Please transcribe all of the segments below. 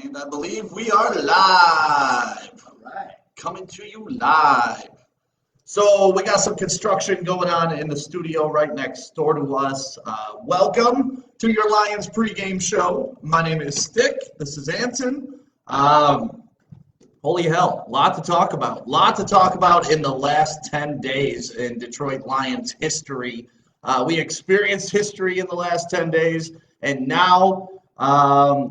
And I believe we are live. All right. Coming to you live. So we got some construction going on in the studio right next door to us. Welcome to your Lions pregame show. My name is Stick. This is Anson. Holy hell, lot to talk about. Lot to talk about in the last 10 days in Detroit Lions history. We experienced history in the last 10 days, and now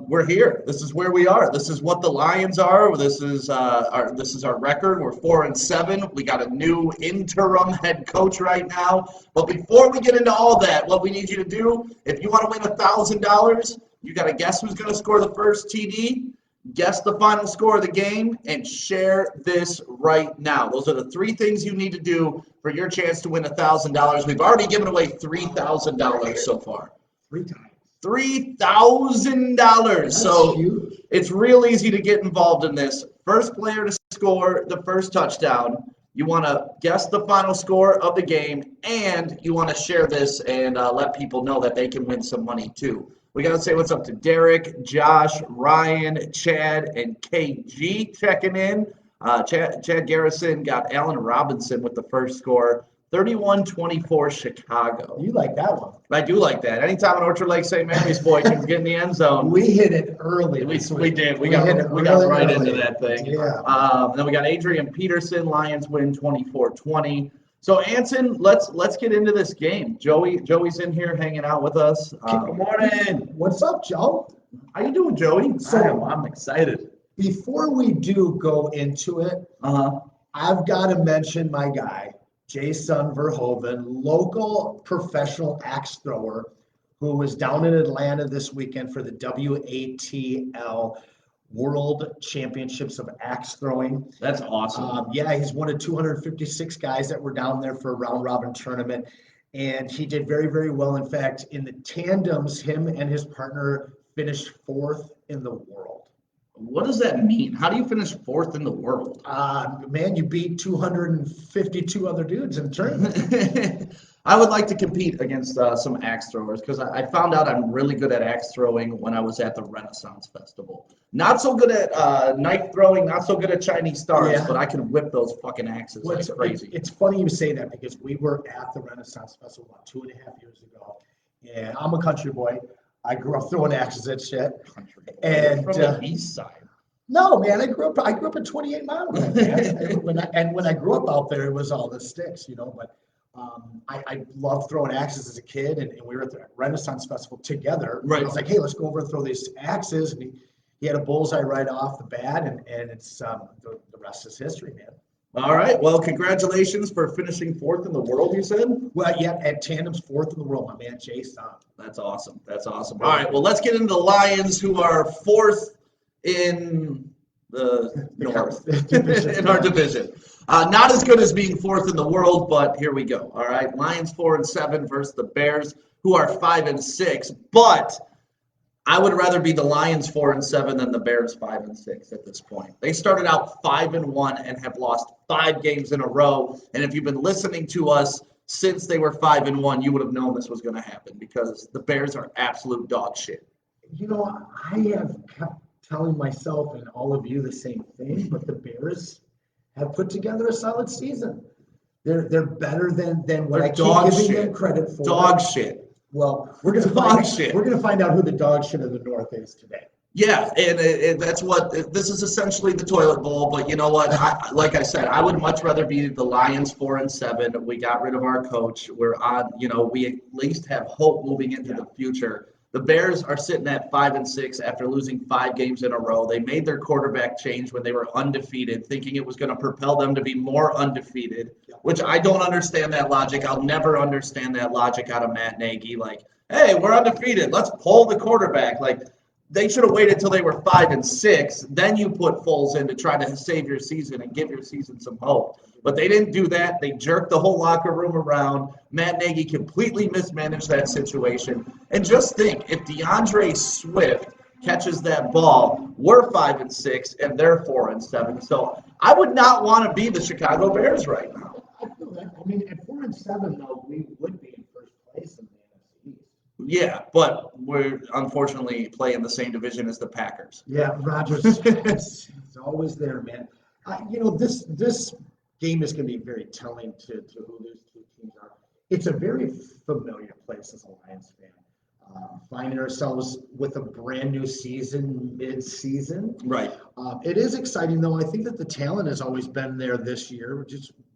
we're here. This is where we are. This is what the Lions are. This is our record. We're 4-7. We got a new interim head coach right now. But before we get into all that, what we need you to do, if you want to win $1,000, you got to guess who's going to score the first TD, guess the final score of the game, and share this right now. Those are the three things you need to do for your chance to win $1,000. We've already given away $3,000 so far. 3 times. $3,000. So huge. It's real easy to get involved in this. First player to score the first touchdown. You want to guess the final score of the game, and you want to share this and let people know that they can win some money too. We got to say what's up to Derek, Josh, Ryan, Chad, and KG checking in. Chad Garrison got Allen Robinson with the first score. 31-24 Chicago. You like that one. I do like that. Anytime an Orchard Lake St. Mary's boy can get in the end zone. We hit it early. We did. We got right into that thing. Yeah. Then we got Adrian Peterson. Lions win 24-20. So Anson, let's get into this game. Joey's in here hanging out with us. Good morning. What's up, Joe? How you doing, Joey? I'm excited. Before we do go into it, I've got to mention my guy, Jason Verhoeven, local professional axe thrower, who was down in Atlanta this weekend for the WATL World Championships of Axe Throwing. That's awesome. He's one of 256 guys that were down there for a round-robin tournament, and he did very, very well. In fact, in the tandems, him and his partner finished 4th in the world. What does that mean? How do you finish 4th in the world? Man, you beat 252 other dudes in the tournament. I would like to compete against some axe throwers because I found out I'm really good at axe throwing when I was at the Renaissance Festival. Not so good at knife throwing, not so good at Chinese stars, but I can whip those fucking axes. Well, That's crazy. It's funny you say that because we were at the Renaissance Festival about 2.5 years ago, and I'm a country boy. I grew up throwing axes at shit. And from the east side. No, man, I grew up in 28 Mile, man. when I grew up out there, it was all the sticks, But I loved throwing axes as a kid, and we were at the Renaissance Festival together. Right. I was like, hey, let's go over and throw these axes, and he had a bullseye right off the bat, and it's the rest is history, man. All right. Well, congratulations for finishing 4th in the world, you said? Well, yeah, at tandems 4th in the world, my man, Jason. That's awesome. All right. Well, let's get into the Lions, who are 4th in the North, in our division. Not as good as being 4th in the world, but here we go. All right. Lions 4-7 versus the Bears, who are 5-6. But I would rather be the Lions 4-7 than the Bears 5-6 at this point. They started out 5-1 and have lost 5 games in a row. And if you've been listening to us since they were 5-1, you would have known this was going to happen because the Bears are absolute dog shit. I have kept telling myself and all of you the same thing, but the Bears have put together a solid season. They're better than what I keep giving them credit for. Dog shit. Well, we're gonna find out who the dog shit of the North is today. Yeah, and that's what this is essentially the toilet bowl. But you know what? Like I said, I would much rather be the Lions 4-7. We got rid of our coach. We're on. We at least have hope moving into the future. The Bears are sitting at 5-6 after losing 5 games in a row. They made their quarterback change when they were undefeated, thinking it was going to propel them to be more undefeated, which I don't understand that logic. I'll never understand that logic out of Matt Nagy. Like, hey, we're undefeated. Let's pull the quarterback. Like, they should have waited till they were 5-6. Then you put Foles in to try to save your season and give your season some hope. But they didn't do that. They jerked the whole locker room around. Matt Nagy completely mismanaged that situation. And just think, if DeAndre Swift catches that ball, we're 5-6 and they're 4-7. So I would not want to be the Chicago Bears right now. I feel that. I mean, at 4-7 though, we would be in first place in the NFC East. Yeah, but we're unfortunately playing the same division as the Packers. Yeah, Rodgers is always there, man. This game is going to be very telling to who these two teams are. It's a very familiar place as a Lions fan. Finding ourselves with a brand new season mid-season. Right. It is exciting, though. I think that the talent has always been there this year.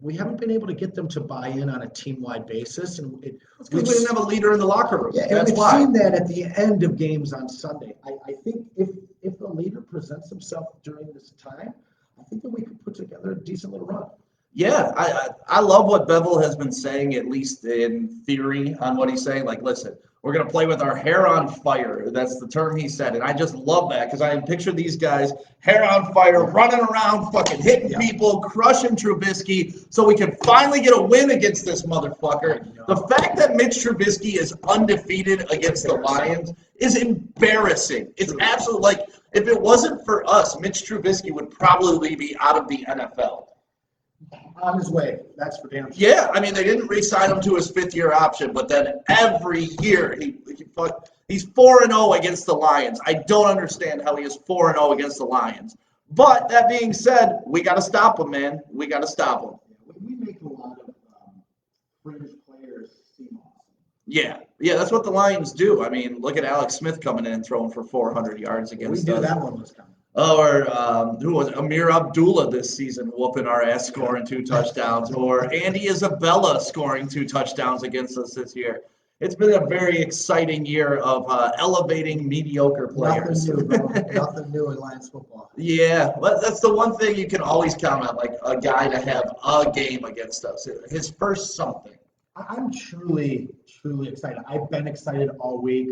We haven't been able to get them to buy in on a team-wide basis, and It's because we didn't have a leader in the locker room. yeah, That's and we've why. seen that at the end of games on Sunday. I think if the leader presents himself during this time, I think that we could put together a decent little run. Yeah, I love what Bevel has been saying, at least in theory, on what he's saying. Like, listen, we're going to play with our hair on fire. That's the term he said. And I just love that because I picture these guys, hair on fire, running around, fucking hitting people, crushing Trubisky, so we can finally get a win against this motherfucker. The fact that Mitch Trubisky is undefeated against the Lions is embarrassing. It's absolutely like, if it wasn't for us, Mitch Trubisky would probably be out of the NFL. On his way, that's for damn sure. Yeah, I mean, they didn't re-sign him to his fifth-year option, but then every year he's 4-0 against the Lions. I don't understand how he is 4-0 against the Lions. But that being said, we got to stop him, man. We got to stop him. We make a lot of fringe players seem awesome. Yeah, that's what the Lions do. I mean, look at Alex Smith coming in and throwing for 400 yards against We knew us. that one was coming. Or who was Amir Abdullah this season whooping our ass, scoring 2 touchdowns, or Andy Isabella scoring 2 touchdowns against us this year. It's been a very exciting year of elevating mediocre players. Nothing new, bro. Nothing new in Lions football. Yeah, but that's the one thing you can always count on, like a guy to have a game against us. His first something. I'm truly excited. I've been excited all week.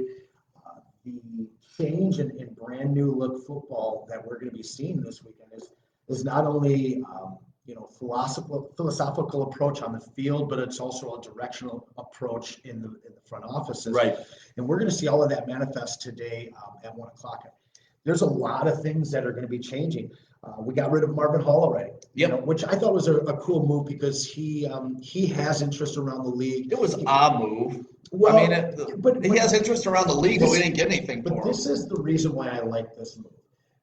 The change in brand new look football that we're going to be seeing this weekend is not only philosophical approach on the field, but it's also a directional approach in the front offices. Right. And we're going to see all of that manifest today at 1:00. There's a lot of things that are going to be changing. We got rid of Marvin Hall already, which I thought was a cool move because he has interest around the league. It was a move. Well, I mean, he has interest around the league, but we didn't get anything for him. But this is the reason why I like this move.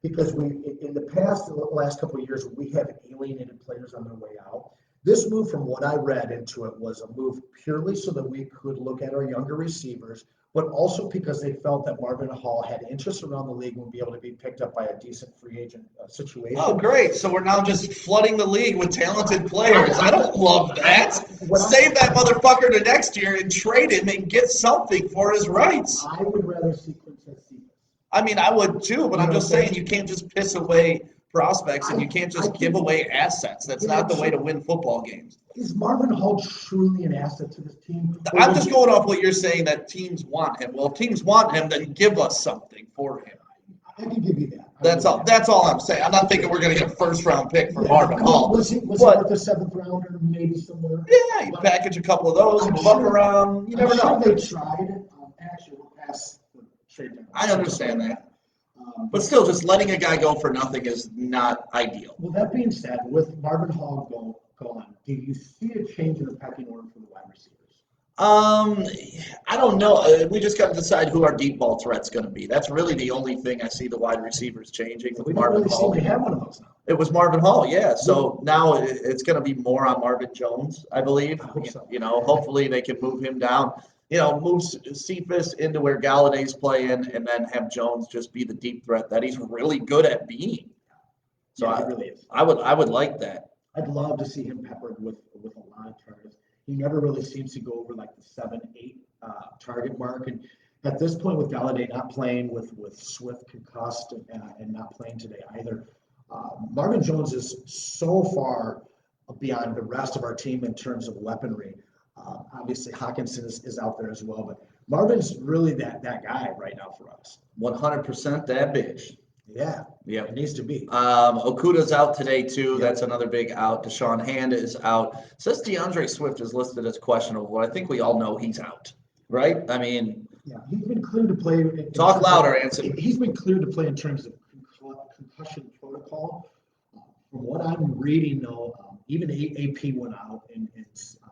Because in the last couple of years, we have alienated players on their way out. This move, from what I read into it, was a move purely so that we could look at our younger receivers, but also because they felt that Marvin Hall had interest around the league and would be able to be picked up by a decent free agent situation. Oh, great. So we're now just flooding the league with talented players. I don't love that. Save that motherfucker to next year and trade him and get something for his rights. I would rather see Quintez Cephas. I mean, I would too, but I'm just saying you can't just piss away prospects and you can't just give away assets. That's not the way to win football games. Is Marvin Hall truly an asset to this team? I'm just going off what you're saying that teams want him. Well, if teams want him, then give us something for him. I can give you that. That's all. That's all I'm saying. I'm not thinking we're going to get a first-round pick for Marvin Hall. Was he worth a 7th rounder, maybe somewhere? Yeah, you package a couple of those, move up around. You never know. They tried. Actually, we're past the trade deadline. I understand that. But still, just letting a guy go for nothing is not ideal. Well, that being said, with Marvin Hall gone, do you see a change in the pecking order for the wide receivers? I don't know. We just got to decide who our deep ball threat's going to be. That's really the only thing I see the wide receivers changing with Marvin Hall. We have one of those now. It was Marvin Hall, yeah. So now it's going to be more on Marvin Jones, I believe. I hope so. Hopefully they can move him down. Move Cephas into where Galladay's playing, and then have Jones just be the deep threat that he's really good at being. So yeah, he really is. I would like that. I'd love to see him peppered with a lot of targets. He never really seems to go over like the 7-8 target mark. And at this point, with Galladay not playing, with Swift concussed and not playing today either, Marvin Jones is so far beyond the rest of our team in terms of weaponry. Obviously, Hawkinson is out there as well, but Marvin's really that guy right now for us. 100% that bitch. Yeah, it needs to be. Okuda's out today too. Yeah. That's another big out. Deshaun Hand is out. Says DeAndre Swift is listed as questionable. I think we all know he's out, right? I mean, yeah, he's been cleared to play. Talk louder, Anson. He's been cleared to play in terms of concussion protocol. From what I'm reading, though, even AP went out and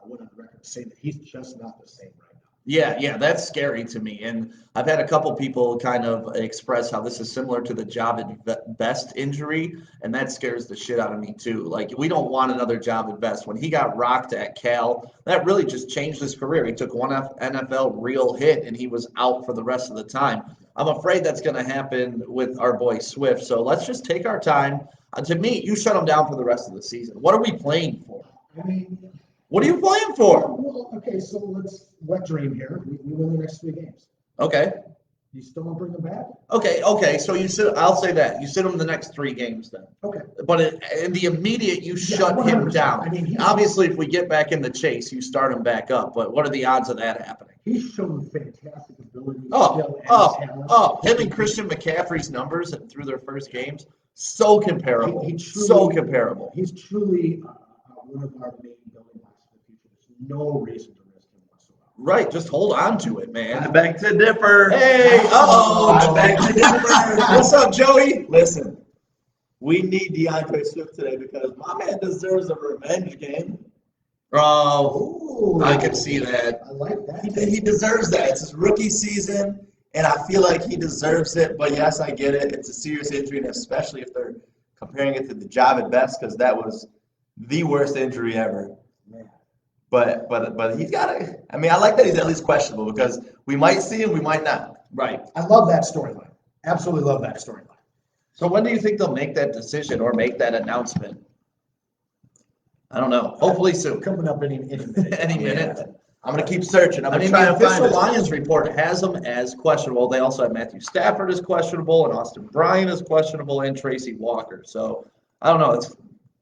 went on the record to say that he's just not the same right now. Yeah, that's scary to me. And I've had a couple people kind of express how this is similar to the job at Best injury, and that scares the shit out of me too. Like, we don't want another job at Best. When he got rocked at Cal, that really just changed his career. He took one NFL real hit, and he was out for the rest of the time. I'm afraid that's going to happen with our boy Swift. So let's just take our time. To me, you shut him down for the rest of the season. What are we playing for? I mean, What are you playing for? well, okay, so let's wet dream here. We win the next 3 games. Okay. You still don't bring them back? Okay. So I'll say that you sit him the next 3 games then. Okay. But in the immediate, you shut him 100%. down. I mean, Obviously, if we get back in the chase, you start him back up. But what are the odds of that happening? He's shown fantastic ability, skill, and talent. Him and Christian McCaffrey's numbers through their first games, so comparable. Truly, comparable. He's truly one of our main building blocks for the future. There's no reason to risk him whatsoever. Right, just hold on to it, man. I beg to differ. Hey, I beg to differ. What's up, Joey? Listen, we need DeAndre Swift today because my man deserves a revenge game. Oh, Ooh, I can see that. I like that. He deserves that. It's his rookie season, and I feel like he deserves it. But yes, I get it. It's a serious injury, and especially if they're comparing it to the job at Best, because that was the worst injury ever. Man. But he's got it. I mean, I like that he's at least questionable because we might see him, we might not. Right. I love that storyline. Absolutely love that storyline. So when do you think they'll make that decision or make that announcement? I don't know. Hopefully soon. Coming up any minute. Any minute. I'm gonna keep searching. I'm I gonna mean, try the and find official it. Lions report has them as questionable. They also have Matthew Stafford as questionable and Austin Bryant as questionable and Tracy Walker. So I don't know. It's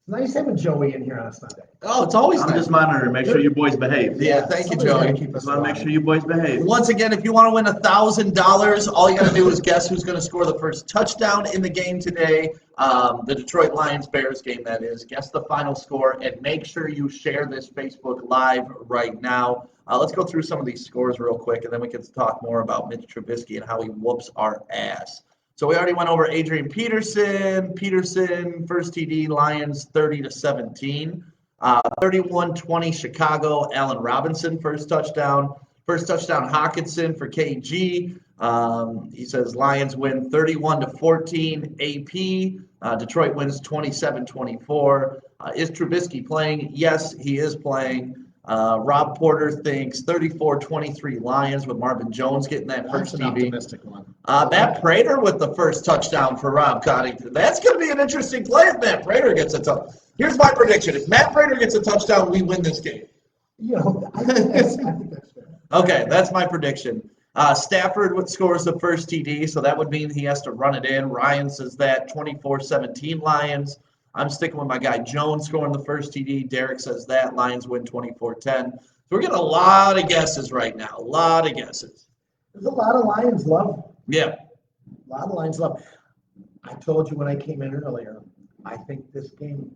Nice having Joey in here on a Sunday. it's always I'm nice. just monitoring, make sure you boys behave. Yeah, thank you, Somebody's gotta Joey. keep us Just want to make alive. sure you boys behave. Once again, if you want to win $1,000, all you got to do is guess who's going to score the first touchdown in the game today. The Detroit Lions-Bears game, that is. Guess the final score, and make sure you share this Facebook Live right now. Let's go through some of these scores real quick, and then we can talk more about Mitch Trubisky and how he whoops our ass. So we already went over Adrian Peterson. Peterson, first TD, Lions 30-17. 31-20 Chicago, Allen Robinson, first touchdown. First touchdown, Hawkinson for KG. He says Lions win 31-14 AP. Detroit wins 27-24. Is Trubisky playing? Yes, he is playing. Rob Porter thinks 34-23 Lions with Marvin Jones getting that first That's an TD. optimistic one. Matt Prater with the first touchdown for Rob Coddington. That's going to be an interesting play if Matt Prater gets a touchdown. Here's my prediction. If Matt Prater gets a touchdown, we win this game. You know, I think that's fair. Okay, that's my prediction. Stafford scores the first TD, so that would mean he has to run it in. Ryan says that 24-17 Lions. I'm sticking with my guy Jones scoring the first TD. Derek says that Lions win 24-10. So we're getting a lot of guesses right now. A lot of guesses. There's a lot of Lions love. Yeah. A lot of Lions love. I told you when I came in earlier, I think this game,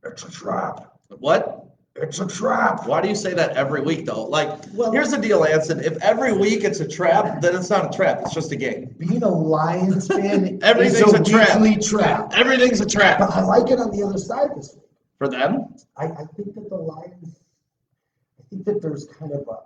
it's a trap. What? It's a trap. Why do you say that every week, though? Like, Well, here's the deal, Anson. If every week it's a trap, then it's not a trap. It's just a game. Being a Lions fan Everything's is a trap. weekly trap. Everything's a But trap. I like it on the other side this week. For them? I think that the Lions, I think that there's kind of a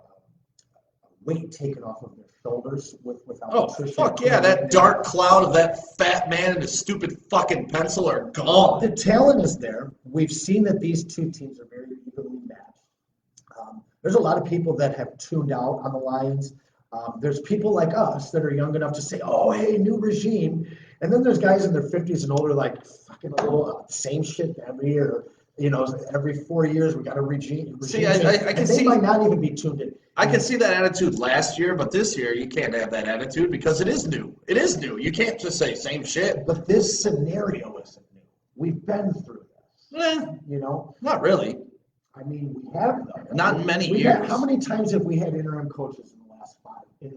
weight taken off of their shoulders without Oh, Patricia fuck yeah. coming in. That dark cloud of that fat man and his stupid fucking pencil are gone. The talent is there. We've seen that these two teams are very evenly matched. There's a lot of people that have tuned out on the Lions. There's people like us that are young enough to say, oh, hey, new regime. And then there's guys in their 50s and older like fucking a little same shit every year. You know, every 4 years we got a regime. See, I can and they see- might not even be tuned in. I can see that attitude last year, but this year you can't have that attitude because it is new. It is new. You can't just say same shit. But this scenario isn't new. We've been through this. You know, Not really. I mean, we have though. Not in many We years. had, how many times have we had interim coaches in the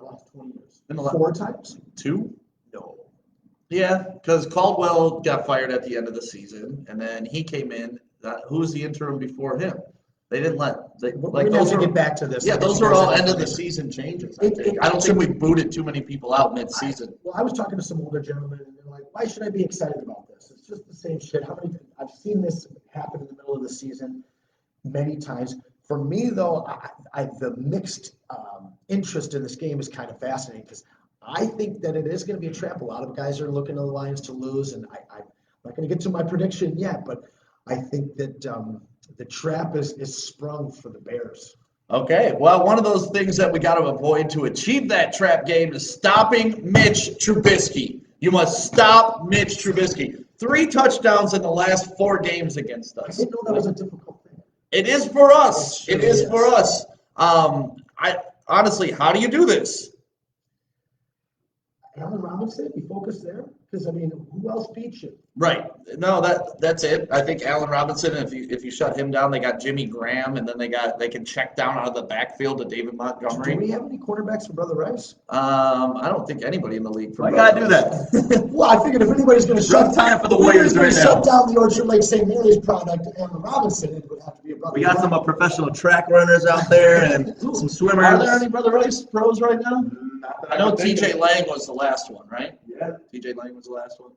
last 20 years? In the la- 4 times? 2? No. Yeah, because Caldwell got fired at the end of the season, and then he came in. Who was the interim before him? They didn't let. We're Like gonna those have to are get back to this. Yeah, I'll get those you are guys all on end of the later. season changes. I don't think we booted too many people out mid-season. Well, I was talking to some older gentlemen, and they're like, "Why should I be excited about this? It's just the same shit." I've seen this happen in the middle of the season many times. For me, though, the mixed interest in this game is kind of fascinating because I think that it is going to be a trap. A lot of guys are looking at the Lions to lose, and I'm not going to get to my prediction yet, but I think that the trap is sprung for the Bears. Okay, well, one of those things that we got to avoid to achieve that trap game is stopping Mitch Trubisky. You must stop Mitch Trubisky. 3 touchdowns in the last 4 games against I us. didn't know that was a difficult thing. It is for us. It It sure is is. for us. I honestly, how do you do this? Allen Robinson, you focus there? Because, I mean, who else beats you? Right. No, that's it. I think Allen Robinson, if you shut him down, they got Jimmy Graham, and then they can check down out of the backfield to David Do Montgomery. we have any quarterbacks for Brother Rice? I don't think anybody in the league. Why you gotta do that? Well, I figured if anybody's going to Rough time for the Warriors right now. shut down the Orchard Lake St. Mary's product, Allen Robinson, it would have to be a Brother We got Rice. some professional track runners out there and some swimmers. Are there any Brother Rice pros right now? Not that I know can think TJ of. Lang was the last one, right? Yeah. TJ Lang was the last one.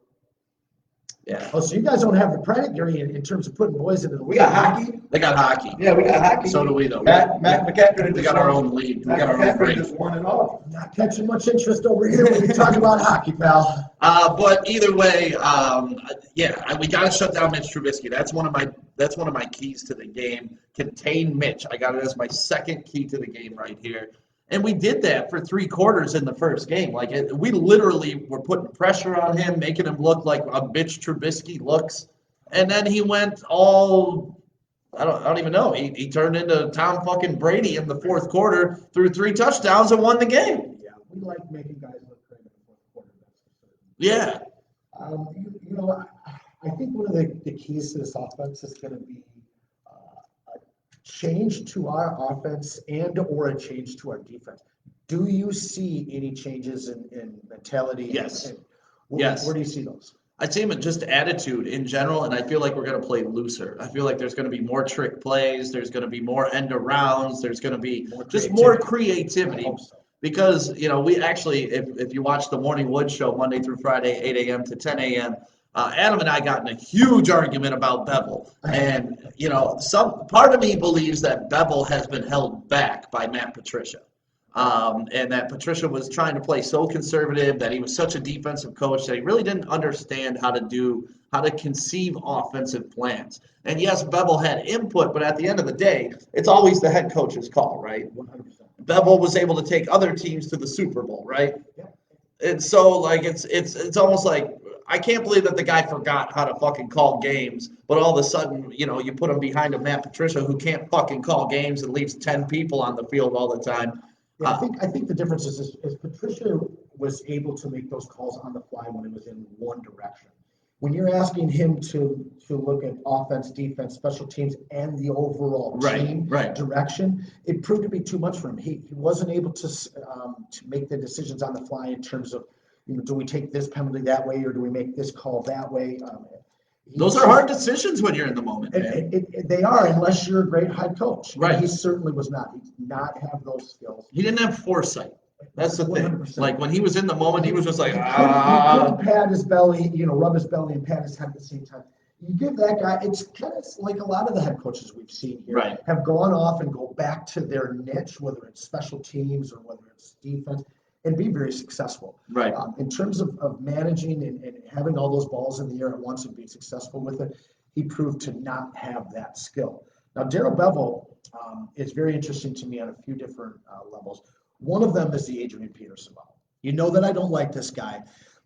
Yeah. Oh, so you guys don't have the pedigree in terms of putting boys into the league. We got hockey. They got hockey. Yeah, we got hockey. So do we, though. Matt McCaffrey. We got our own league. We got our own break. just won it all. Not catching much interest over here when you talk about hockey, pal. But either way, we got to shut down Mitch Trubisky. That's one of my keys to the game. Contain Mitch. I got it as my second key to the game right here. And we did that for 3 quarters in the first game. We literally were putting pressure on him, making him look like a bitch Trubisky looks. And then he went all, I don't even know. He turned into Tom fucking Brady in the 4th quarter, threw 3 touchdowns and won the game. Yeah, we like making guys look great in the fourth quarter. Yeah. You know, I think one of the keys to this offense is going to be a change to our offense and or a change to our defense. Do you see any changes in mentality? Yes. Where do you see those? I'd say just attitude in general, and I feel like we're going to play looser. I feel like there's going to be more trick plays. There's going to be more end arounds. There's going to be more creativity. Because, we actually, if you watch the Morning Wood show Monday through Friday, 8 a.m. to 10 a.m., Adam and I got in a huge argument about Bevel. And, some part of me believes that Bevel has been held back by Matt Patricia. And that Patricia was trying to play so conservative, that he was such a defensive coach that he really didn't understand how to conceive offensive plans. And yes, Bevel had input, but at the end of the day, it's always the head coach's call, right? 100%. Bevel was able to take other teams to the Super Bowl, right? Yeah. And so it's almost like I can't believe that the guy forgot how to fucking call games, but all of a sudden, you put him behind a Matt Patricia who can't fucking call games and leaves 10 people on the field all the time. Yeah, I think the difference is Patricia was able to make those calls on the fly when it was in one direction. When you're asking him to look at offense, defense, special teams, and the overall team direction, it proved to be too much for him. He wasn't able to make the decisions on the fly in terms of, do we take this penalty that way or do we make this call that way? Those are hard decisions when you're in the moment, man. They are, unless you're a great head coach. Right. And he certainly was not. He did not have those skills. He didn't have foresight. That's the thing. 100%. Like when he was in the moment, he was just like, He couldn't pad his belly, rub his belly and pat his head at the same time. You give that guy, it's kind of like a lot of the head coaches we've seen here have gone off and go back to their niche, whether it's special teams or whether it's defense, and be very successful. Right. In terms of managing and having all those balls in the air at once and being successful with it, he proved to not have that skill. Now, Darrell Bevel is very interesting to me on a few different levels. One of them is the Adrian Peterson model. You know that I don't like this guy,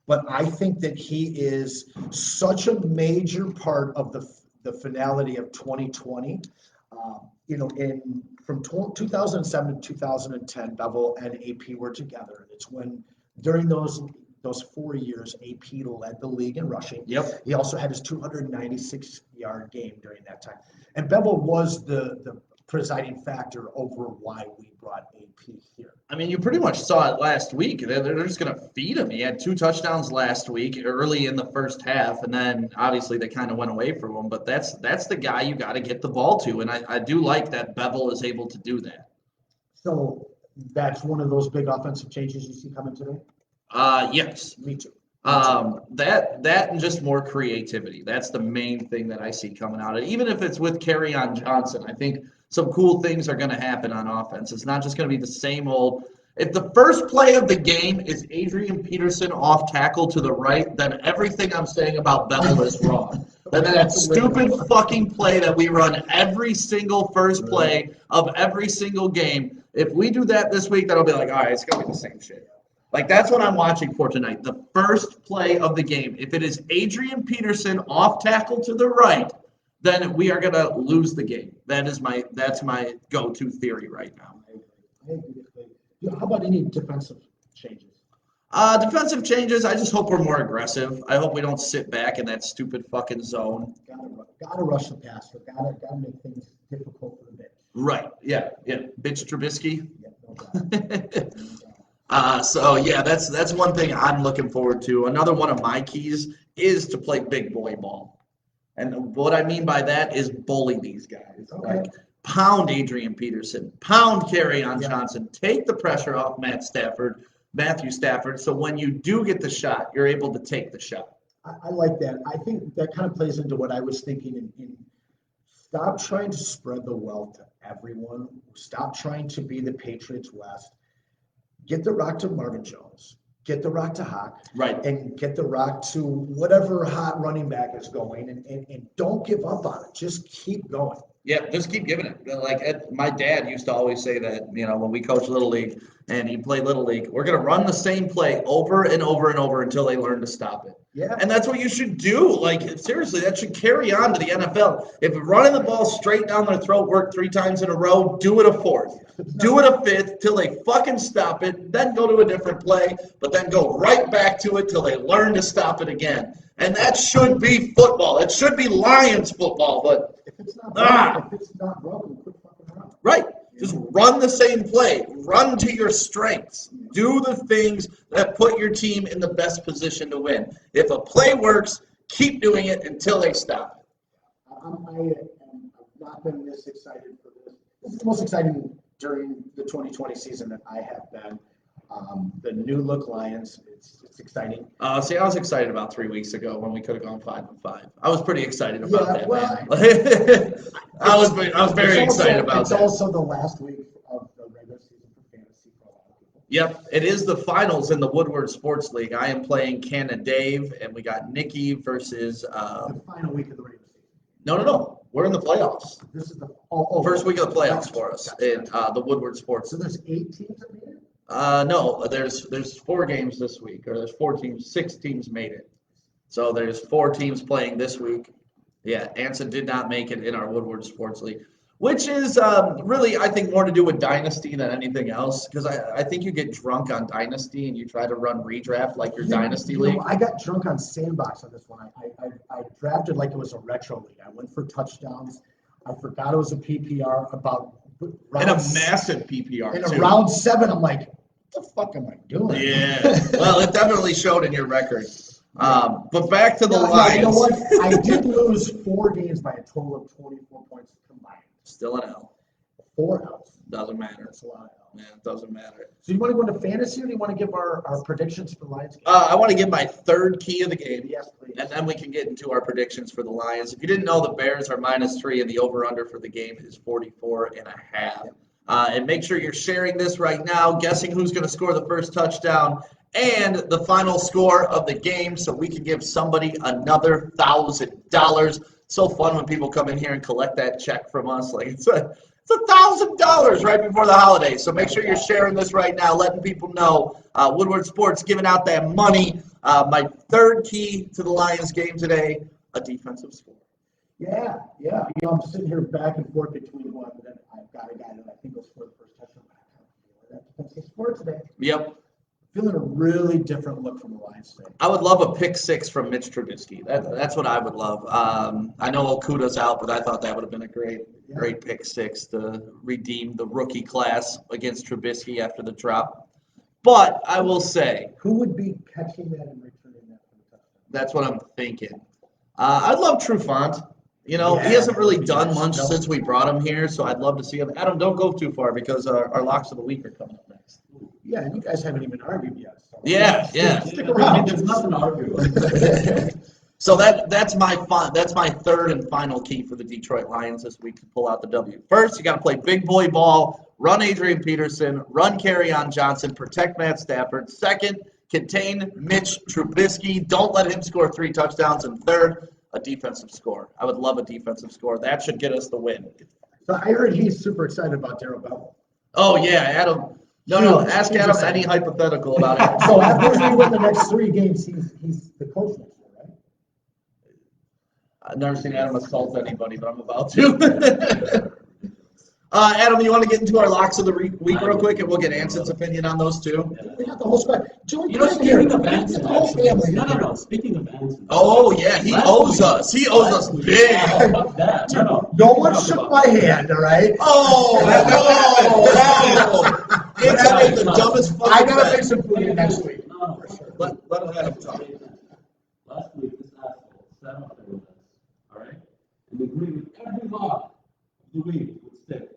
but I think that he is such a major part of the finality of 2020. From 2007 to 2010, Bevel and AP were together. And it's when, during those 4 years, AP led the league in rushing. Yep. He also had his 296-yard game during that time. And Bevel was the presiding factor over why we brought AP here. I mean, you pretty much saw it last week. They're just going to feed him. He had 2 touchdowns last week early in the first half, and then obviously they kind of went away from him. But that's the guy you got to get the ball to, and I do like that Bevel is able to do that. So that's one of those big offensive changes you see coming today? Yes. Me too. That and just more creativity. That's the main thing that I see coming out of it. Even if it's with Kerryon Johnson, I think some cool things are going to happen on offense. It's not just going to be the same old. If the first play of the game is Adrian Peterson off tackle to the right, then everything I'm saying about Bevel is wrong. Then that stupid fucking play that we run every single first play of every single game, if we do that this week, then I'll be like, all right, it's going to be the same shit. Like, that's what I'm watching for tonight. The first play of the game. If it is Adrian Peterson off tackle to the right, then we are going to lose the game. That's my go-to theory right now. I agree. How about any defensive changes? Defensive changes, I just hope we're more aggressive. I hope we don't sit back in that stupid fucking zone. Gotta rush the passer. Gotta make things difficult for the bench. Right. Yeah. Bitch Trubisky. Yeah, no doubt. So yeah, that's one thing I'm looking forward to. Another one of my keys is to play big boy ball. And what I mean by that is bully these guys. Okay. Like pound Adrian Peterson, pound Kerryon Johnson, take the pressure off Matthew Stafford, so when you do get the shot, you're able to take the shot. I like that. I think that kind of plays into what I was thinking in stop trying to spread the wealth to everyone. Stop trying to be the Patriots West. Get the rock to Marvin Jones. Get the rock to Hawk. Right. And get the rock to whatever hot running back is going. And don't give up on it. Just keep going. Yeah, just keep giving it. Like my dad used to always say that, when we coached Little League and he played Little League, we're going to run the same play over and over and over until they learn to stop it. Yeah. And that's what you should do. Like, seriously, that should carry on to the NFL. If running the ball straight down their throat worked 3 times in a row, do it a 4th. Do it a 5th till they fucking stop it, then go to a different play, but then go right back to it till they learn to stop it again. And that should be football. It should be Lions football, but if it's not broken, quit fucking around. Right. Just run the same play. Run to your strengths. Do the things that put your team in the best position to win. If a play works, keep doing it until they stop. I have not been this excited for this. This is the most exciting during the 2020 season that I have been. The new look Lions, it's exciting. See, I was excited about 3 weeks ago when we could have gone 5-5. I was pretty excited about that, man. I was very excited about that. It's also the last week of the regular season for fantasy for a lot of people. Yep, it is the finals in the Woodward Sports League. I am playing Canna Dave, and we got Nikki versus. The final week of the regular season. No. We're in the playoffs. This is the first week of the playoffs for us in the Woodward Sports. So there's 8 teams that made it? No, there's 4 games this week, or there's 4 teams. 6 teams made it. So there's 4 teams playing this week. Yeah, Anson did not make it in our Woodward Sports League, which is really, I think, more to do with Dynasty than anything else, because I think you get drunk on Dynasty and you try to run redraft like your Dynasty League. I got drunk on Sandbox on this one. I drafted like it was a retro league. I went for touchdowns. I forgot it was a PPR about and a massive PPR, in round 7, I'm like, what the fuck am I doing? Yeah, well, it definitely showed in your record. But back to the Lions. You know what? I did lose 4 games by a total of 24 points combined. Still an L. 4 L's. Doesn't matter. That's a lot of L's. Yeah, it doesn't matter. So you want to go into fantasy, or do you want to give our predictions for the Lions game? I want to give my 3rd key of the game. Yes, please. And then we can get into our predictions for the Lions. If you didn't know, the Bears are -3, and the over-under for the game is 44.5. And make sure you're sharing this right now, guessing who's going to score the first touchdown and the final score of the game, so we can give somebody another $1,000. So fun when people come in here and collect that check from us. Like it's $1,000 right before the holidays. So make sure you're sharing this right now, letting people know Woodward Sports giving out that money. My 3rd key to the Lions game today, a defensive score. Yeah. I'm sitting here back and forth between one, but then I've got a guy that I think will score the first touchdown. That defensive score today. Yep. Feeling a really different look from the Lions today. I would love a pick 6 from Mitch Trubisky. That's what I would love. I know Okuda's out, but I thought that would have been a great pick 6 to redeem the rookie class against Trubisky after the drop. But I will say, who would be catching that and returning that for the touchdown? That's what I'm thinking. I'd love Trufant. He hasn't really done much since we brought him here, so I'd love to see him. Adam, don't go too far because our locks of the week are coming up next. Yeah, and you guys haven't even argued yet. So. Yeah. Stick around. There's nothing to argue with. So that's my third and final key for the Detroit Lions this week to pull out the W. First, you got to play big boy ball, run Adrian Peterson, run Kerryon Johnson, protect Matt Stafford. Second, contain Mitch Trubisky. Don't let him score 3 touchdowns. And third, a defensive score. I would love a defensive score. That should get us the win. So I heard he's super excited about Darrell Bell. Oh, yeah, Adam. No, ask Adam any hypothetical about it. So after we win the next 3 games, he's the coach next year, right? I've never seen Adam assault anybody, but I'm about to. Adam, you want to get into our locks of the week real quick, and we'll get Anson's opinion on those too? We got the whole squad. Speaking of Anson, no. Speaking of Anson. Oh, yeah, he owes us. He owes us big. No one shook my hand, all right? Oh, Anson made the dumbest fucking I gotta bet. make some food next week. No, For sure. Let him talk. Last week, this asshole sat up there with us, all right? And agreed with every lock of the week would stick.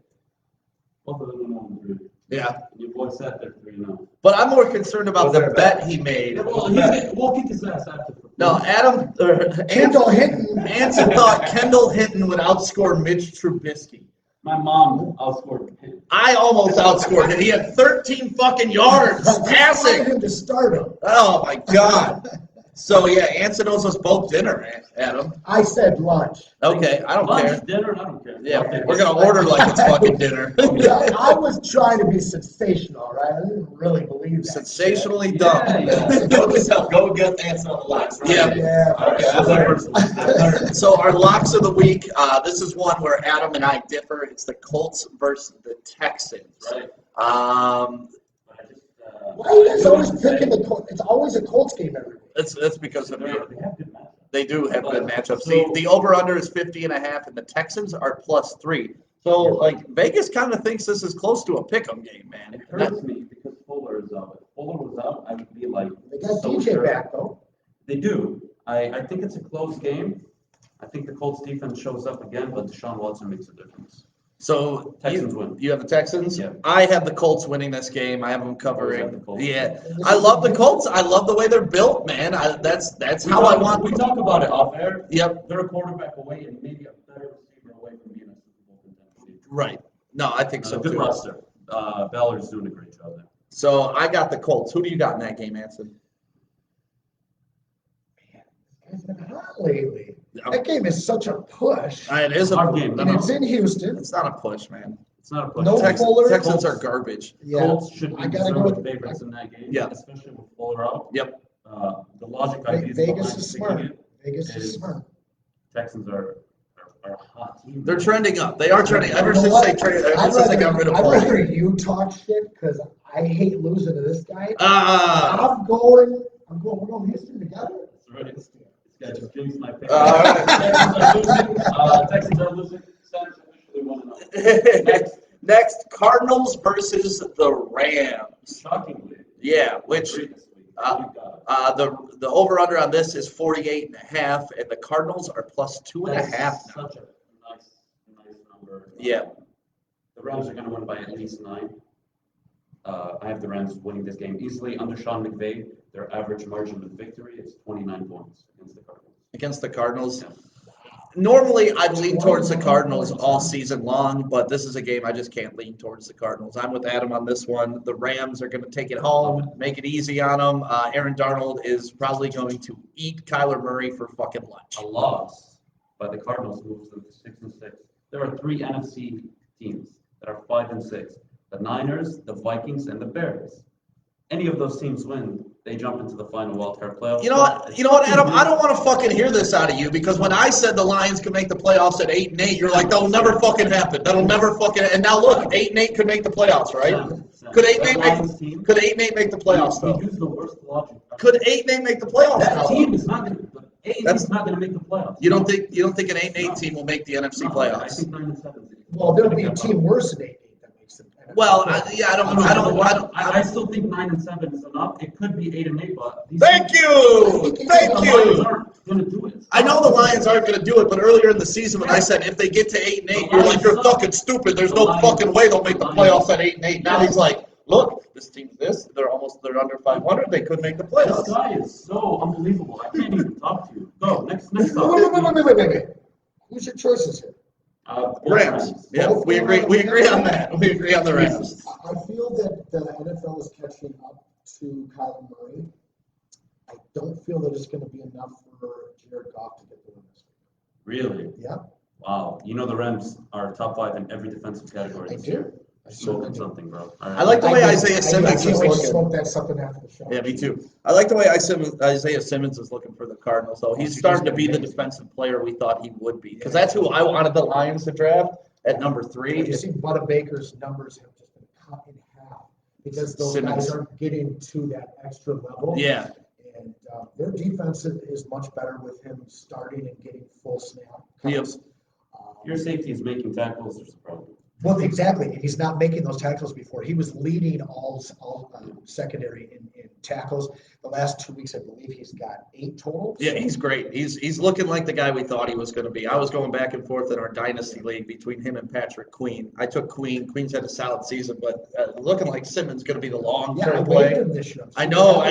Both of them went on 3. Yeah, And your boy sat there 3-0. but I'm more concerned about the bet he made. We'll kick his ass after. No, Kendall Hinton. Anson thought Kendall Hinton would outscore Mitch Trubisky. My mom outscored him. I almost outscored him. He had 13 fucking yards I wanted passing. him to start him. Oh my God. So yeah, Anson owes us both dinner, Adam. I said lunch. Okay, I don't care. Lunch, dinner, I don't care. Yeah, we're gonna order like it's fucking dinner. I was trying to be sensational, right? I didn't really believe that. Sensationally dumb. Go get Anson on the locks. Right? Yeah. Yeah. So our locks of the week. This is one where Adam and I differ. It's the Colts versus the Texans. Right. Why are you guys always picking the Colts? It's always a Colts game every week. That's because of They have good matchups. they do have good matchups. So- The over/under is 50.5, and the Texans are +3. So like Vegas kind of thinks this is close to a pick'em game, man. It hurts me because Fuller is out. If Fuller was out, I would be like, They got so DJ sure. back though. They do. I think it's a close game. I think the Colts defense shows up again, but Deshaun Watson makes a difference. So Texans win. You have the Texans? Yeah. I have the Colts winning this game. I have them Always covering. have the Colts. Yeah. I love the Colts. I love the way they're built, man. That's how I want. We talk about it off air. Yep. They're a quarterback away and maybe a better receiver away from being a Super Bowl contender. Right. No, I think so Good too. roster. Ballard's doing a great job there. So I got the Colts. Who do you got in that game, Anson? It's been hot lately. That game is such a push. It is a Hard game. And it's in Houston. It's not a push, man. It's not a push. No Texans, Fuller. Texans are garbage. Yeah. Colts should be I gotta go deserved with- favorites in that game. Yeah. Especially with Fuller out. Yep. The logic I use Vegas behind is picking smart. it Vegas is is- smart. Texans are a hot team. They're trending up. They are trending. Ever You know since what? they traded, ever I'd since they got rid of I'd Paul. rather you talk shit because I hate losing to this guy. Ah. We're going Houston together. That's right. This guy just jinxed my pick. All right. Texans are losing. Sounds officially 1-0. Next, Cardinals versus the Rams. Shockingly. Yeah, which Great this week. Thank God. the over under on this is 48.5, and the Cardinals are +2.5 That's now. such a nice number. Yeah. The Rams are going to win by at least 9. I have the Rams winning this game easily. Under Sean McVay, their average margin of victory is 29 points against the Cardinals. Against the Cardinals. Yeah. Normally, I'd lean towards the Cardinals all season long, but this is a game I just can't lean towards the Cardinals. I'm with Adam on this one. The Rams are going to take it home, make it easy on them. Aaron Darnold is probably going to eat Kyler Murray for fucking lunch. A loss by the Cardinals moves them to 6-6. There are 3 NFC teams that are 5-6. The Niners, the Vikings, and the Bears. Any of those teams win, they jump into the final wildcard playoff. You know what, Adam? I don't want to fucking hear this out of you because when I said the Lions could make the playoffs at 8-8, you're like, that'll never fucking happen. That'll never fucking. And now look, 8-8 could make the playoffs, right? Could 8-8 make the playoffs though? We use the worst logic. Could 8-8 make the playoffs? That though? team is not going to. 8 is not going to make the playoffs. You don't think an 8-8 team will make the NFC I playoffs? think 9-7. Well, there'll be a team worse than 8-8 that makes it. Well, I I still think 9-7 is enough. It could be 8-8, but Thank you. the Lions aren't going to do it. I know the Lions aren't going to do it, but earlier in the season when I said if they get to 8-8, you're like, you're fucking stupid. There's no fucking way they'll make the playoffs at 8-8. Now he's like, look, this team's this. They're under 500. They could make the This playoffs. guy is so unbelievable. I can't even talk to you. Go, next Wait, topic. wait. Who's your choices here? Both Rams. Yeah, we agree on that. We agree on the Rams. I feel that the NFL is catching up to Kyler Murray. I don't feel that it's going to be enough for Jared Goff to get the win this week. Really? Yeah, Wow. You know the Rams are top 5 in every defensive category I this do. year. I certainly Smoking do. something, bro. All right. I like the way Isaiah I Simmons can't is wait to looking. smoke that something after the show. Yeah, me too. I like the way Isaiah Simmons is looking for the Cardinals, though. He's starting to be the defensive player we thought he would be. Because that's who I wanted the Lions to draft at number 3. You see, Butta Baker's numbers have just been cut in half because those Simmons. guys aren't getting to that extra level. Yeah. And their defense is much better with him starting and getting full snap Yep. counts. Your safety is making tackles. There's a problem. Well, exactly. And he's not making those tackles before. He was leading all secondary in tackles. The last 2 weeks, I believe he's got 8 total. Yeah, he's great. He's looking like the guy we thought he was going to be. I was going back and forth in our dynasty league between him and Patrick Queen. I took Queen. Queen's had a solid season, but looking like Simmons going to be the Yeah, I long-term waived play. him this year. I know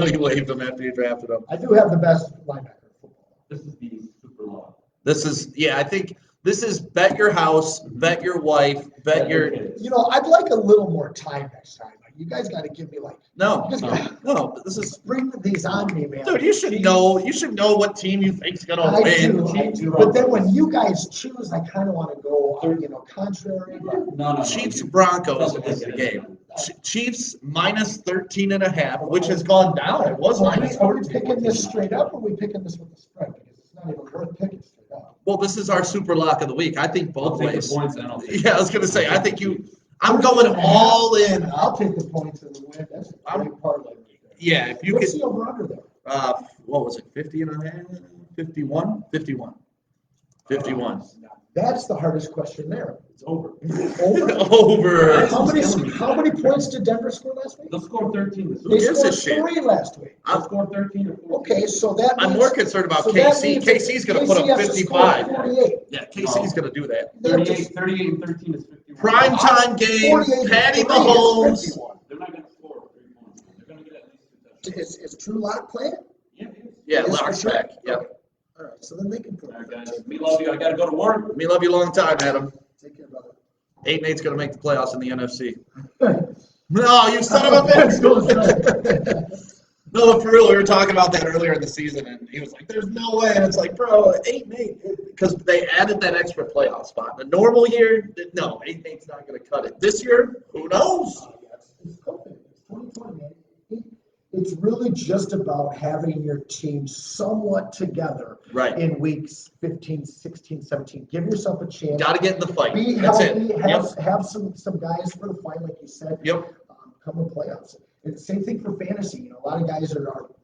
you waived him after you drafted him. I do have the best linebacker in football. This is the super law. I think this is bet your house, bet your wife, bet your. You know, I'd like a little more time next time. Like, you guys got to give me No, you guys gotta no, but this is. bring these on me, man. Dude, you should know what team you think's going to I win. do. But then when you guys choose, I kind of want to go, contrary. But No. Chiefs Broncos is the game. Chiefs minus 13.5, which has gone down. It was minus are we 14. picking this straight up, or are we picking this with the spread? Because it's not even worth picking straight up. Well, this is our super lock of the week. I think I'll both take ways. the points and I'll take Yeah, I was gonna say. I think I'm going all in. I'll take the points and the win. That's a great parlay right there. Yeah, if you What's could. the over under there? What was it? 50.5? 51? 51. 51. That's the hardest question there. It's over. Over. Over. How many points did Denver score last week? They'll score 13 this They week. gives a scored shit? 3 last week. They'll score 13 or 14. Okay, so that I'm means, more concerned about so that KC. means that KC's gonna put KC up has to score 55. 48. Yeah, KC's gonna do that. They have to 38 and 13 is 51. Prime time game. 48 Patty is Mahomes. 51. They're not going to score 3 points. They're going to get at least 2 touchdowns. Is True Lock playing? Yeah, it is. Yeah, Yes, lock for track. sure. Yep. All right, so then they can put. All right, guys. We love you. I got to go to work. We love you long time, Adam. Take care, brother. 8-8's gonna make the playoffs in the NFC. No, you son of a bitch. No, for real, we were talking about that earlier in the season, and he was like, "There's no way." And it's like, bro, 8-8, because they added that extra playoff spot. In a normal year, no, 8-8's not going to cut it. This year, who knows? It's COVID. It's 2020, man. It's really just about having your team somewhat together Right. in weeks 15, 16, 17. Give yourself a chance. Got to get in the fight. Be That's healthy. it. Yep. Have some guys for the fight, like you said. Yep. Come in playoffs. And the same thing for fantasy. You know, a lot of guys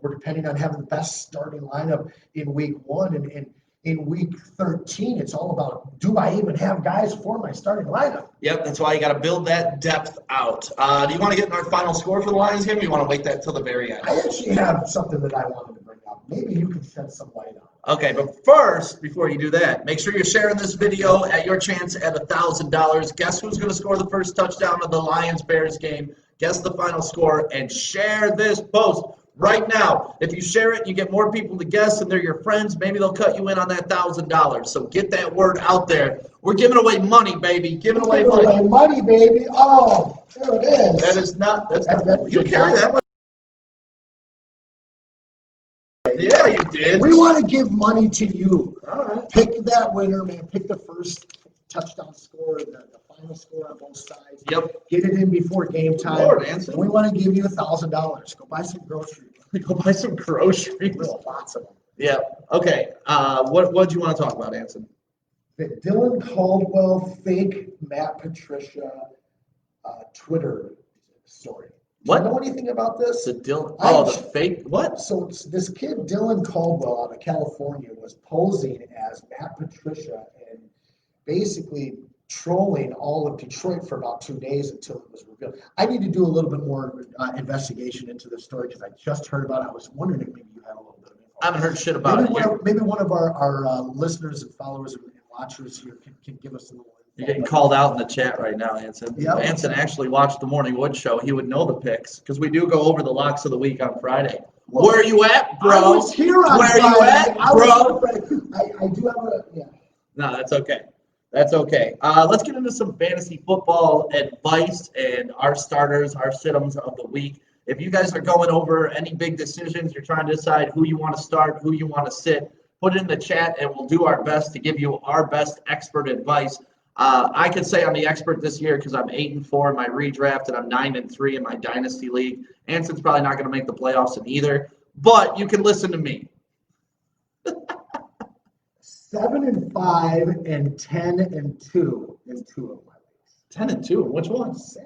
we're depending on having the best starting lineup in week 1, and in week 13, it's all about, do I even have guys for my starting lineup? Yep. That's why you got to build that depth out. Do you want to get in our final score for the Lions game? Or you want to wait that till the very end? I actually have something that I wanted to bring up. Maybe you can shed some light on it. Okay, but first, before you do that, make sure you're sharing this video at your chance at $1,000. Guess who's going to score the first touchdown of the Lions-Bears game? Guess the final score and share this post right now. If you share it, you get more people to guess, and they're your friends. Maybe they'll cut you in on that $1,000. So get that word out there. We're giving away money, baby. Giving away money. Money, baby. Oh, there it is. That is not. That's not. That- You carry that one. Yeah, you did. We want to give money to you. All right. Pick that winner, man. Pick the first touchdown score, the final score on both sides. Yep. Get it in before game time. Lord, Anson. And we want to give you $1,000. Go buy some groceries. Go buy some groceries. Lots of them. Yeah. Okay. What do you want to talk about, Anson? The Dylan Caldwell fake Matt Patricia Twitter story. Do What? you know anything about this? The Dylan. I- Oh, the fake. What? So this kid, Dylan Caldwell out of California, was posing as Matt Patricia and basically trolling all of Detroit for about 2 days until it was revealed. I need to do a little bit more investigation into this story because I just heard about it. I was wondering if maybe you had a little bit of info. I haven't heard shit about it. Maybe one of our listeners and followers and watchers here can give us a little You're getting called out in the chat right now, Anson. Yep. Anson actually watched the Morning Wood show. He would know the picks because we do go over the locks of the week on Friday. Well, Where are you at, bro? I was here on Where Friday. are you at, bro? I do have a, yeah. No, that's okay. That's okay. Let's get into some fantasy football advice and our starters, our sit-ems of the week. If you guys are going over any big decisions, you're trying to decide who you want to start, who you want to sit, put it in the chat, and we'll do our best to give you our best expert advice. I could say I'm the expert this year because I'm 8-4 in my redraft and I'm 9-3 in my dynasty league. Anson's probably not going to make the playoffs in either, but you can listen to me. 7-5 and 10-2 in 2 of my leagues. 10-2. Which ones?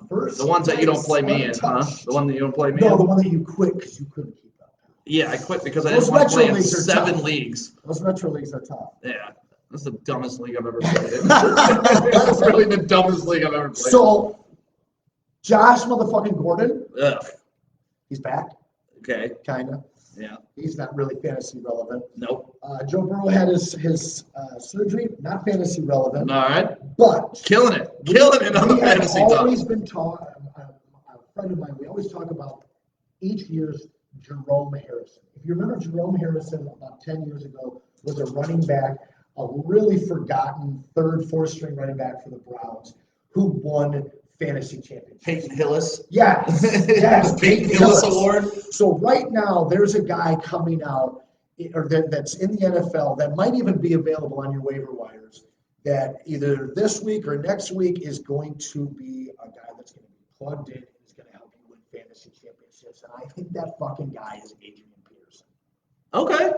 First The ones that you don't play me in, huh? untouched. The one that you don't play me No, in? the one that you quit because you couldn't keep up. Yeah, I quit because I Those didn't want to play in retro leagues are 7 tough. leagues. Those retro leagues are tough. Yeah, that's the dumbest league I've ever played in. That's really the dumbest league I've ever played. So, Josh motherfucking Gordon, Ugh. he's back, Okay. kind of. Yeah. He's not really fantasy relevant. Nope. Joe Burrow had his surgery, not fantasy relevant, All right. but Killing it. Killing it on the we have fantasy talk. always been taught, a friend of mine, we always talk about each year's Jerome Harrison. If you remember, Jerome Harrison about 10 years ago was a running back, a really forgotten third, fourth string running back for the Browns who won fantasy championships. Peyton Hillis. Yes, yes. Peyton Hillis Award. So right now, there's a guy coming out, or that's in the NFL that might even be available on your waiver wires. That either this week or next week is going to be a guy that's going to be plugged in and is going to help you win fantasy championships. And I think that fucking guy is Adrian Peterson. Okay.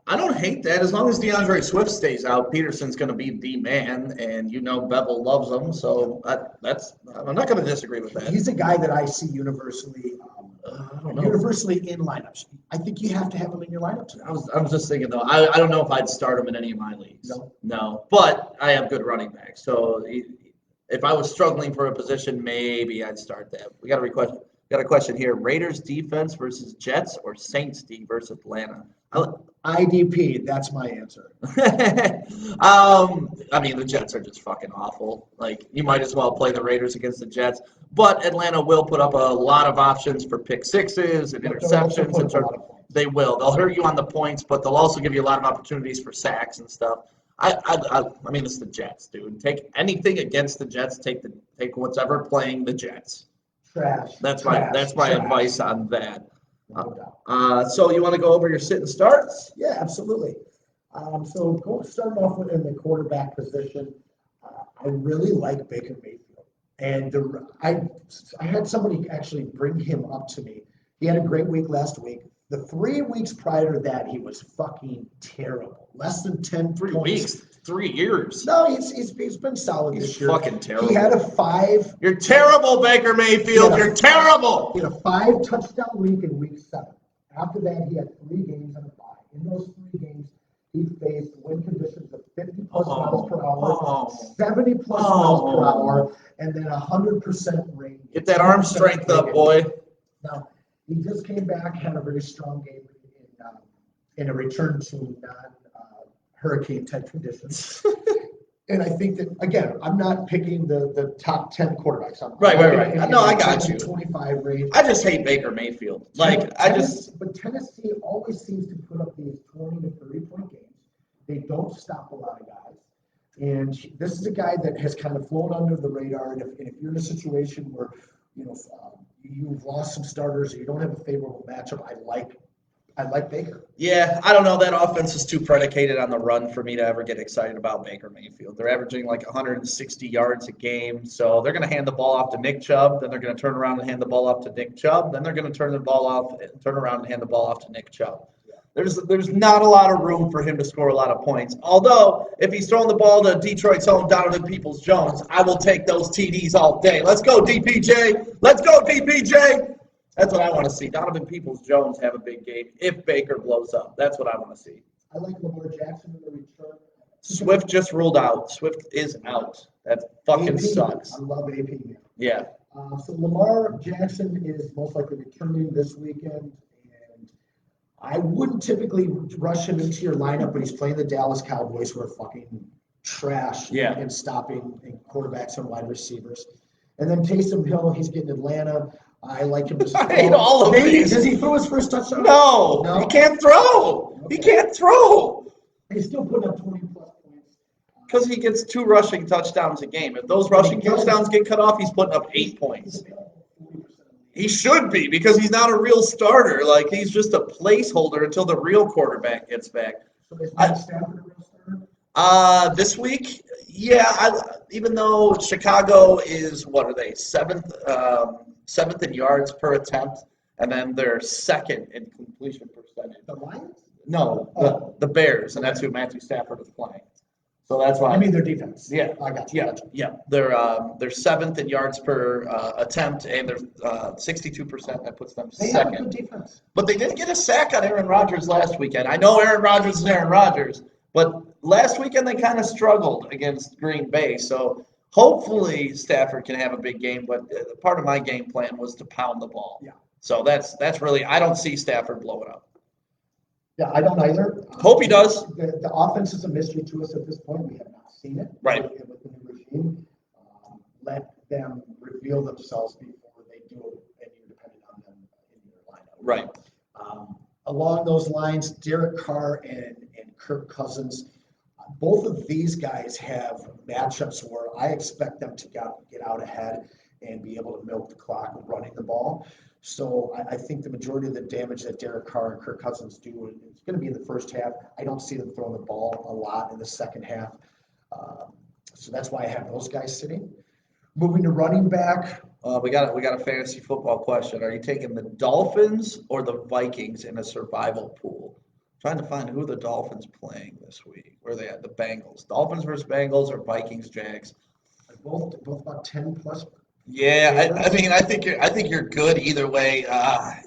I don't hate that. As long as DeAndre Swift stays out, Peterson's going to be the man, and you know Bevel loves him. So I'm not going to disagree with that. He's a guy that I see universally I don't know. universally in lineups. I think you have to have him in your lineups. I was just thinking though. I don't know if I'd start him in any of my leagues. No. But I have good running backs. So if I was struggling for a position, maybe I'd start that. We got a question here: Raiders defense versus Jets or Saints D versus Atlanta? IDP. That's my answer. I mean, the Jets are just fucking awful. Like, you might as well play the Raiders against the Jets. But Atlanta will put up a lot of options for pick sixes and interceptions. They will. They'll hurt you on the points, but they'll also give you a lot of opportunities for sacks and stuff. I mean, it's the Jets, dude. Take anything against the Jets. Take whatever playing the Jets. Trash. That's my advice on that. No doubt. So you want to go over your sit and starts? Yeah, absolutely. Starting off in the quarterback position, I really like Baker Mayfield. And I had somebody actually bring him up to me. He had a great week last week. The 3 weeks prior to that, he was fucking terrible. Less than 10 3 points. weeks, 3 years. No, he's been solid this year. Fucking terrible. He had a 5. You're terrible, Baker Mayfield. You're terrible. He had a 5 touchdown week in week 7. After that, he had 3 games on a bye. In those 3 games, he faced wind conditions of 50 plus miles per hour, 70 plus miles per hour, and then 100% rain. Get that arm strength up, boy. Now, he just came back, had a very strong game in a return to non-hurricane type conditions. And I think that, again, I'm not picking the top 10 quarterbacks. Right. No, I got you. 25 range. I just hate Baker Mayfield. But Tennessee always seems to put up these 20 to 30 point games. They don't stop a lot of guys. And this is a guy that has kind of flown under the radar. And if you're in a situation where, you've lost some starters or you don't have a favorable matchup, I like Baker. Yeah, I don't know. That offense is too predicated on the run for me to ever get excited about Baker Mayfield. They're averaging like 160 yards a game, so they're going to hand the ball off to Nick Chubb. Then they're going to turn around and hand the ball off to Nick Chubb. Then they're going to turn around and hand the ball off to Nick Chubb. There's not a lot of room for him to score a lot of points. Although, if he's throwing the ball to Detroit's own Donovan Peoples-Jones, I will take those TDs all day. Let's go, DPJ. Let's go, DPJ. That's what I want to see. Donovan Peoples-Jones have a big game if Baker blows up. That's what I want to see. I like Lamar Jackson in the return. Swift just ruled out. Swift is out. That fucking sucks. I love AP. Yeah. So Lamar Jackson is most likely returning this weekend. I wouldn't typically rush him into your lineup, but he's playing the Dallas Cowboys, who are fucking trash Yeah. in stopping quarterbacks and wide receivers. And then Taysom Hill, he's getting Atlanta. I like him to I hate all of these. Does he throw his first touchdown? No, he can't throw. He can't throw. He's still putting up 20+ points. Because he gets 2 rushing touchdowns a game. If those rushing touchdowns get cut off, he's putting up 8 points. He should be, because he's not a real starter. Like, he's just a placeholder until the real quarterback gets back. So is Matt Stafford a real starter? This week, yeah. Even though Chicago is, what are they, seventh in yards per attempt, and then they're second in completion percentage. The Lions? No, the Bears, and that's who Matthew Stafford is playing. So that's why. I mean their defense. Yeah, I got you. yeah. They're 7th in yards per attempt, and they're 62%. That puts them They have a good second. defense. But they did get a sack on Aaron Rodgers last weekend. I know Aaron Rodgers is Aaron Rodgers, but last weekend they kind of struggled against Green Bay. So hopefully Stafford can have a big game. But part of my game plan was to pound the ball. Yeah. So that's really, I don't see Stafford blowing up. Yeah, I don't either. Hope he does. The offense is a mystery to us at this point. We have not seen it. Right. With the new regime. Let them reveal themselves before they do it, and you're dependent on them in your lineup. Right. Along those lines, Derek Carr and Kirk Cousins, both of these guys have matchups where I expect them to get out ahead and be able to milk the clock running the ball. So I think the majority of the damage that Derek Carr and Kirk Cousins do is going to be in the first half. I don't see them throwing the ball a lot in the second half. So that's why I have those guys sitting. Moving to running back. We got a fantasy football question. Are you taking the Dolphins or the Vikings in a survival pool? Trying to find who the Dolphins playing this week. Where are they at? The Bengals. Dolphins versus Bengals or Vikings Jags? Both about 10+. Yeah, I mean, I think you're good either way. I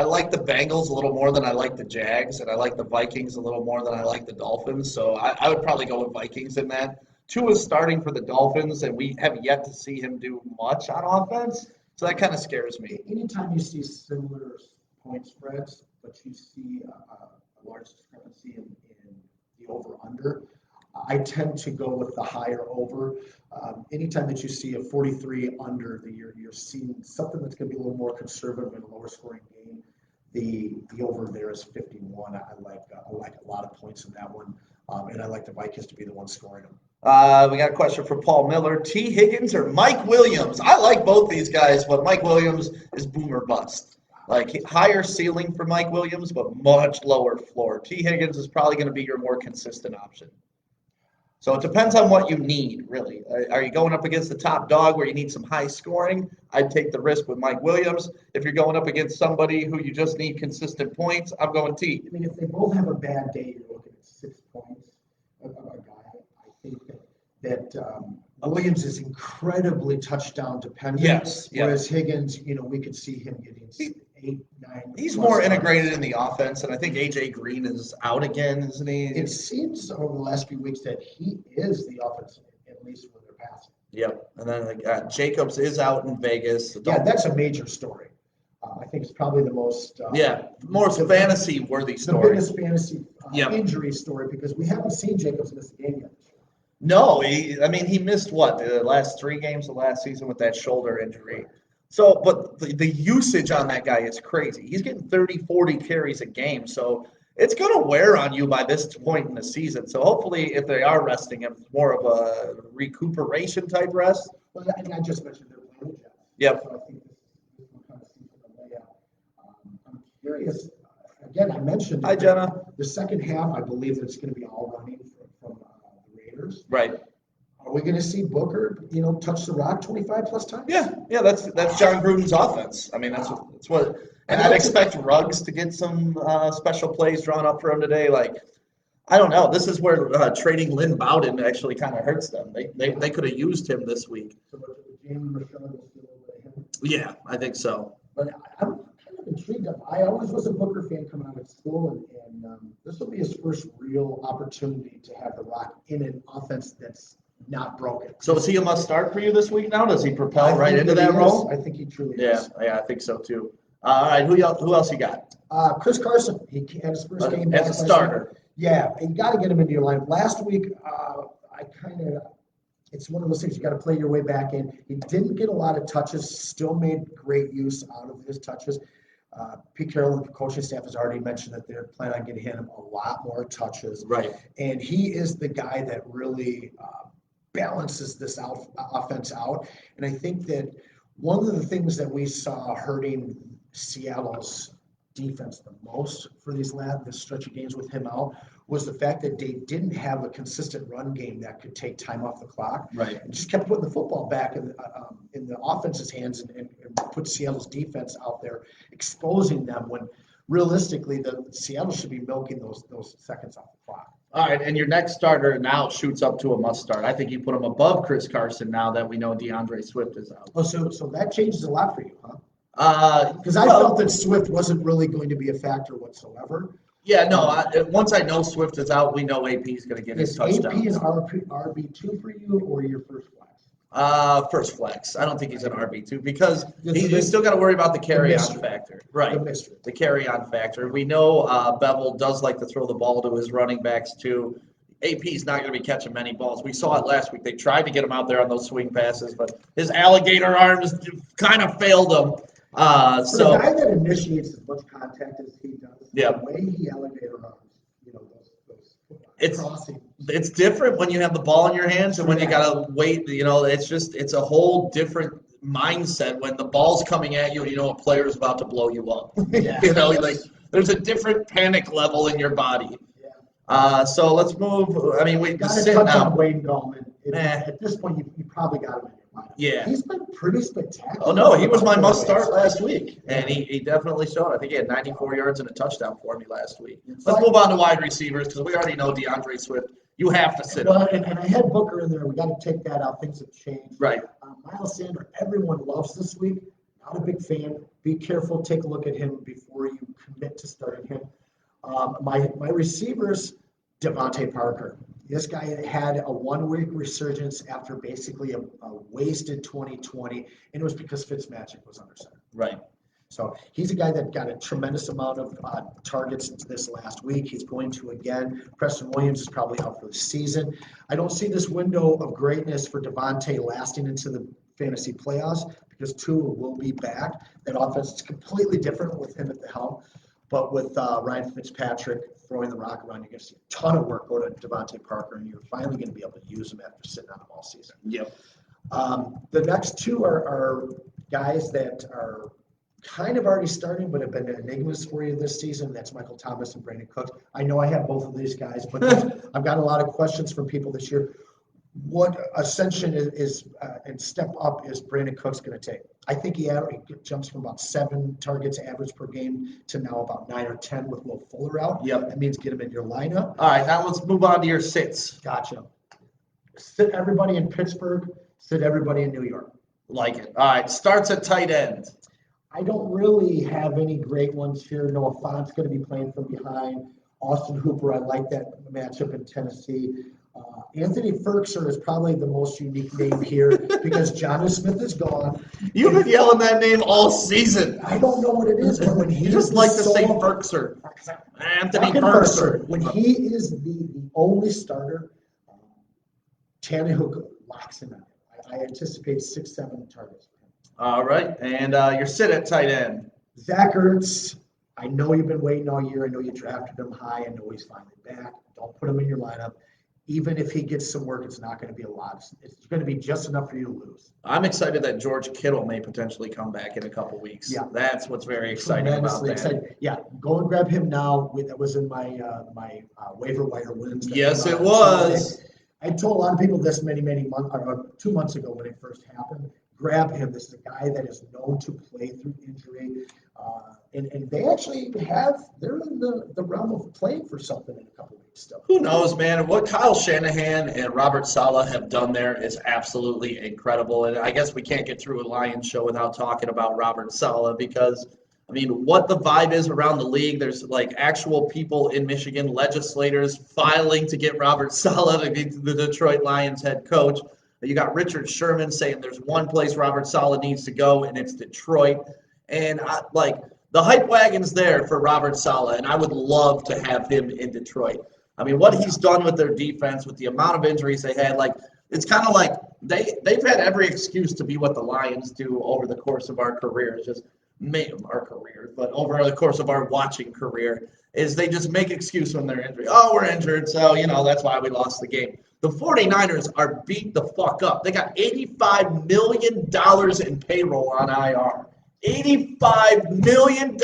like the Bengals a little more than I like the Jags, and I like the Vikings a little more than I like the Dolphins. So I would probably go with Vikings in that. Tua is starting for the Dolphins, and we have yet to see him do much on offense. So that kind of scares me. Anytime you see similar point spreads, but you see a large discrepancy in the over-under, I tend to go with the higher over. Anytime that you see a 43 under, you're seeing something that's going to be a little more conservative in a lower scoring game. The over there is 51. I like a lot of points in that one, and I like the Vikings to be the one scoring them. We got a question from Paul Miller. T. Higgins or Mike Williams? I like both these guys, but Mike Williams is boom or bust. Like, higher ceiling for Mike Williams, but much lower floor. T. Higgins is probably going to be your more consistent option. So it depends on what you need, really. Are you going up against the top dog where you need some high scoring? I'd take the risk with Mike Williams. If you're going up against somebody who you just need consistent points, I'm going T. I mean, if they both have a bad day, you're looking at 6 points of a guy. I think that Williams is incredibly touchdown dependent. Yes. Whereas Higgins, we could see him getting 8, 9. He's more integrated in the offense, and I think A.J. Green is out again, isn't he? It seems over the last few weeks that he is the offense, at least when they're passing. Yep. And then Jacobs is out in Vegas. Yeah, that's a major story. I think it's probably the most most fantasy-worthy story. The biggest fantasy injury story, because we haven't seen Jacobs miss a game yet. No, he missed the last 3 games of last season with that shoulder injury. So, but the usage on that guy is crazy. He's getting 30, 40 carries a game. So it's going to wear on you by this point in the season. So hopefully, if they are resting him, it's more of a recuperation type rest. Well, I just mentioned they're playing the Jets. Yep. So I think this will kind of see from the layout. I'm curious. Again, I mentioned. Hi, Jenna. The second half, I believe it's going to be all running from the Raiders. Right. Are we going to see Booker, touch the rock 25+ times? Yeah, that's John Gruden's offense. I mean, that's what, and I'd expect Ruggs to get some special plays drawn up for him today. Like, I don't know. This is where trading Lynn Bowden actually kind of hurts them. They could have used him this week. So Jalen Rashad will still over him. Yeah, I think so. But I'm kind of intrigued. I always was a Booker fan coming out of school, and this will be his first real opportunity to have the Rock in an offense that's not broken. So is he a must start for you this week now? Does he propel right into that role? I think he truly is. Yeah, I think so too. All right, who else you got? Chris Carson. He had his first game back as a starter. Yeah, you got to get him into your lineup. Last week, it's one of those things you got to play your way back in. He didn't get a lot of touches, still made great use out of his touches. Pete Carroll, the coaching staff, has already mentioned that they're planning on getting him a lot more touches. Right. And he is the guy that really balances this offense out. And I think that one of the things that we saw hurting Seattle's defense the most for this stretch of games with him out was the fact that they didn't have a consistent run game that could take time off the clock. Right. And just kept putting the football back in the offense's hands and put Seattle's defense out there, exposing them when realistically the Seattle should be milking those seconds off the clock. All right, and your next starter now shoots up to a must start. I think you put him above Chris Carson now that we know DeAndre Swift is out. Oh, so that changes a lot for you, huh? Because I felt that Swift wasn't really going to be a factor whatsoever. Yeah, no. Once I know Swift is out, we know AP is going to get his Is touchdown. AP an RB2 for you or your first flex? First flex. I don't think he's an RB2 because he's still got to worry about the carry-on factor. Right. The carry-on factor. We know Bevel does like to throw the ball to his running backs too. AP's not going to be catching many balls. We saw it last week. They tried to get him out there on those swing passes, but his alligator arms kind of failed him. For a guy that initiates as much contact as he does, yeah. The way he alligator arms, those crossing. It's different when you have the ball in your hands and when you got to wait. It's a whole different mindset when the ball's coming at you and you know a player is about to blow you up. Yeah. There's a different panic level in your body. Yeah. So let's move. I mean, we got to sit touch now. on Wayne Gallman. At this point, you probably got him in your lineup. Yeah. He's been pretty spectacular. Oh, no, he was my must start last week. And he definitely showed. I think he had 94 yards and a touchdown for me last week. Let's move on to wide receivers because we already know DeAndre Swift. You have to sit him. And I had Booker in there. We got to take that out. Things have changed. Right. Miles Sanders, everyone loves this week. Not a big fan. Be careful. Take a look at him before you commit to starting him. My receivers, Devontae Parker. This guy had a 1 week resurgence after basically a wasted 2020, and it was because Fitzmagic was under center. Right. So he's a guy that got a tremendous amount of targets this last week. He's going to again. Preston Williams is probably out for the season. I don't see this window of greatness for Devontae lasting into the fantasy playoffs because Tua will be back. That offense is completely different with him at the helm. But with Ryan Fitzpatrick throwing the rock around, you're going to see a ton of work go to Devontae Parker, and you're finally going to be able to use him after sitting on him all season. Yep. The next two are guys that are kind of already starting, but have been enigmas for you this season. That's Michael Thomas and Brandon Cooks. I know I have both of these guys, but I've got a lot of questions from people this year. What ascension is and step up is Brandon Cooks going to take? I think he jumps from about 7 targets average per game to now about 9 or 10 with Will Fuller out. Yep. That means get him in your lineup. All right, now let's move on to your sits. Gotcha. Sit everybody in Pittsburgh. Sit everybody in New York. Like it. All right, starts at tight end. I don't really have any great ones here. Noah Fant's going to be playing from behind. Austin Hooper, I like that matchup in Tennessee. Anthony Ferkser is probably the most unique name here because Jonnu Smith is gone. You've been yelling that name all season. I don't know what it is, but when he You just like to say Ferkser. Anthony Ferkser. When he is the only starter, Tannehill locks him out. I anticipate 6-7 targets for him. All right, and your sit at tight end. Zach Ertz, I know you've been waiting all year. I know you drafted him high. I know he's finally back. Don't put him in your lineup. Even if he gets some work, it's not going to be a lot. It's going to be just enough for you to lose. I'm excited that George Kittle may potentially come back in a couple weeks. Yeah. That's what's very exciting about that. Excited. Yeah, go and grab him now. That was in my waiver wire wins. Yes, it was. I told a lot of people this many months, or 2 months ago when it first happened. Grab him. This is a guy that is known to play through injury. And they actually they're in the realm of playing for something in a couple weeks still. Who knows, man? What Kyle Shanahan and Robert Saleh have done there is absolutely incredible. And I guess we can't get through a Lions show without talking about Robert Saleh because, I mean, what the vibe is around the league, there's like actual people in Michigan, legislators filing to get Robert Saleh to be the Detroit Lions head coach. You got Richard Sherman saying there's one place Robert Saleh needs to go, and it's Detroit. And the hype wagon's there for Robert Saleh, and I would love to have him in Detroit. I mean, what he's done with their defense, with the amount of injuries they had, like it's kind of like they've had every excuse to be what the Lions do over the course of our careers, but over the course of our watching career, is they just make excuse when they're injured. Oh, we're injured, so that's why we lost the game. The 49ers are beat the fuck up. They got $85 million in payroll on IR. $85 million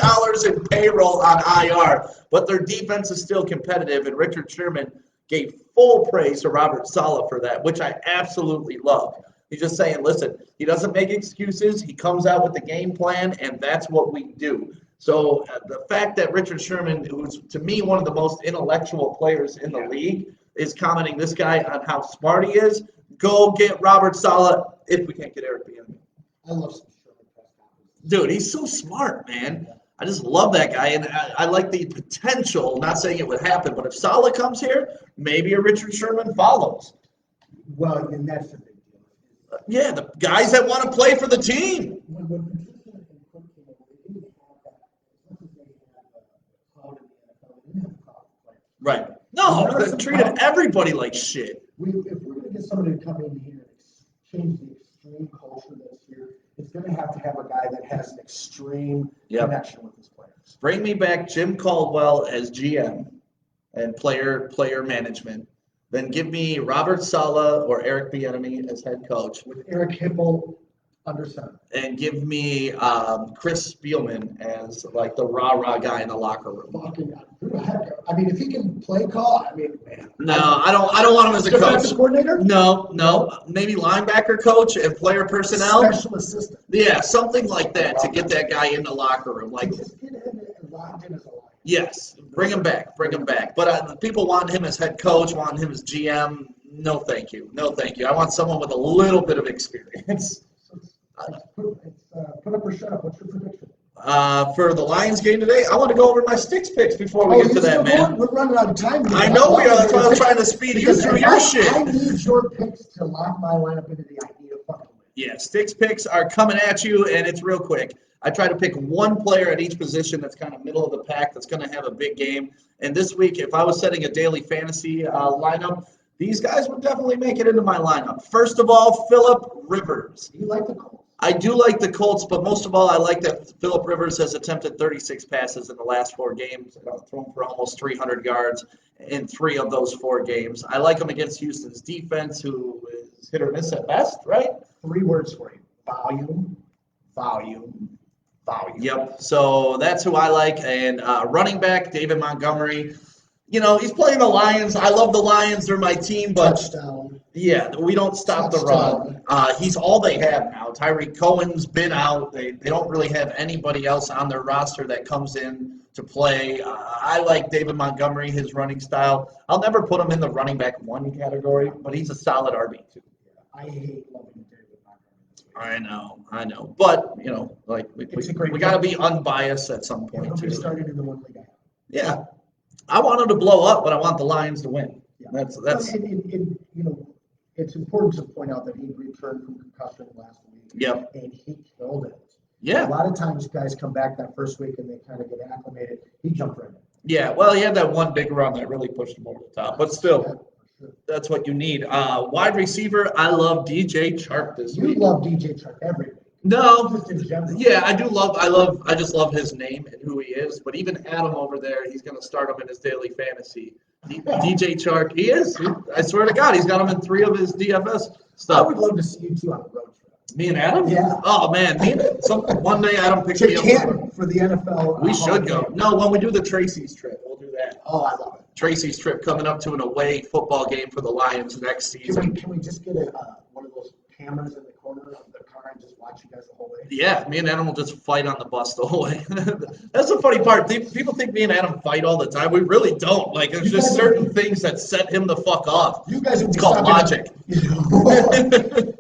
in payroll on IR, but their defense is still competitive, and Richard Sherman gave full praise to Robert Saleh for that, which I absolutely love. He's just saying, listen, he doesn't make excuses. He comes out with the game plan, and that's what we do. So the fact that Richard Sherman, who's to me one of the most intellectual players in the league, is commenting this guy on how smart he is, go get Robert Saleh if we can't get Eric Bieniemy. I love some Sherman press conferences. Dude, he's so smart, man. I just love that guy, and I like the potential. Not saying it would happen, but if Saleh comes here, maybe a Richard Sherman follows. Well, and that's the big deal. Yeah, the guys that want to play for the team. When Patricia and Cook came over, they didn't have that. As much as they had a cloud in the NFL, they didn't have a cloud players. Right. No, they treated everybody like shit. If we're going to get somebody to come in here and change the extreme culture that's here, it's going to have a guy that has an extreme connection with his players. Bring me back Jim Caldwell as GM and player management. Then give me Robert Saleh or Eric Bieniemy as head coach. With Eric Hipple under center. And give me Chris Spielman as like the rah-rah guy in the locker room. I mean, if he can play call, I mean, man. No, I don't want him as a coach. Defensive coordinator? No. Maybe linebacker coach and player personnel. Special assistant. Yeah, something like that to get that guy in the locker room. Like, just get him and locked in as a line. yes, bring him back. But people want him as head coach, want him as GM. No, thank you. I want someone with a little bit of experience. Put up or shut up. What's your prediction? For the Lions game today, I want to go over my sticks picks before we get to that, man. We're running out of time here. I know we are. That's why I'm trying to speed you through your shit. I need your picks to lock my lineup into the idea of fucking win. Yeah, sticks picks are coming at you, and it's real quick. I try to pick one player at each position that's kind of middle of the pack that's going to have a big game. And this week, if I was setting a daily fantasy lineup, these guys would definitely make it into my lineup. First of all, Phillip Rivers. You like the Colts? I do like the Colts, but most of all, I like that Phillip Rivers has attempted 36 passes in the last 4 games, thrown for almost 300 yards in 3 of those 4 games. I like him against Houston's defense, who is hit or miss at best, right? 3 words for you. Volume. Yep. So that's who I like. And running back, David Montgomery. He's playing the Lions. I love the Lions. They're my team, but touchdown. Yeah, we don't stop the run. He's all they have now. Tyreek Cohen's been out. They don't really have anybody else on their roster that comes in to play. I like David Montgomery, his running style. I'll never put him in the running back 1 category, but he's a solid RB2. I hate loving David Montgomery. I know. But, we got to be unbiased at some point, He'll too. be starting in the 1 league. Yeah. I want him to blow up, but I want the Lions to win. Yeah. That's it's important to point out that he returned from concussion last week. Yep. And he killed it. Yeah. A lot of times guys come back that first week and they kind of get acclimated. He jumped right in. Yeah, well, he had that one big run that really pushed him over the top. But still, that's what you need. Wide receiver, I love DJ Chark this week. You love DJ Chark every week. No, Just in general. yeah, I just love his name and who he is. But even Adam over there, he's going to start him in his daily fantasy. DJ Chark, he is. I swear to God, he's got him in 3 of his DFS I stuff. would love to see you two on a road trip. Me and Adam? Yeah. Oh, man. One day Adam picks me To up. Canton for the NFL. We should go. No, when we do the Tracy's trip, we'll do that. Oh, I love it. Tracy's trip coming up to an away football game for the Lions next season. Can we just get one of those cameras in the corner of the car and just watch you guys the whole way? Yeah, me and Adam will just fight on the bus the whole way. That's the funny part. People think me and Adam fight all the time. We really don't. Like, there's just certain things that set him the fuck off. You guys would It's be called logic. You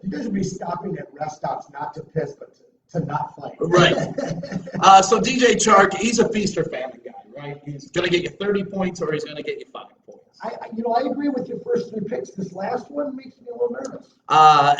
guys would be stopping at rest stops not to piss, but to not fight. Right. So DJ Chark, he's a feast or famine guy, right? He's going to get you 30 points or he's going to get you 5 points. I agree with your first 3 picks. This last one makes me a little nervous.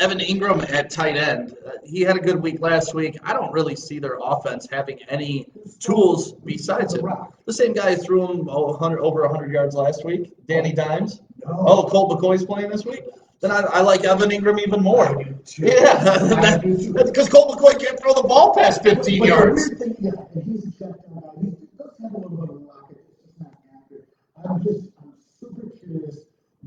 Evan Ingram at tight end. he had a good week last week. I don't really see their offense having any tools besides it. The same guy threw him over 100 yards last week, Danny Dimes. No. Oh, Colt McCoy's playing this week? Then I like Evan Ingram even more. Yeah, because Colt McCoy can't throw the ball past 15 yards. The weird thing, yeah, and he's a shutdown guy. He does have a little bit of a rocket. It's just not accurate. I'm super curious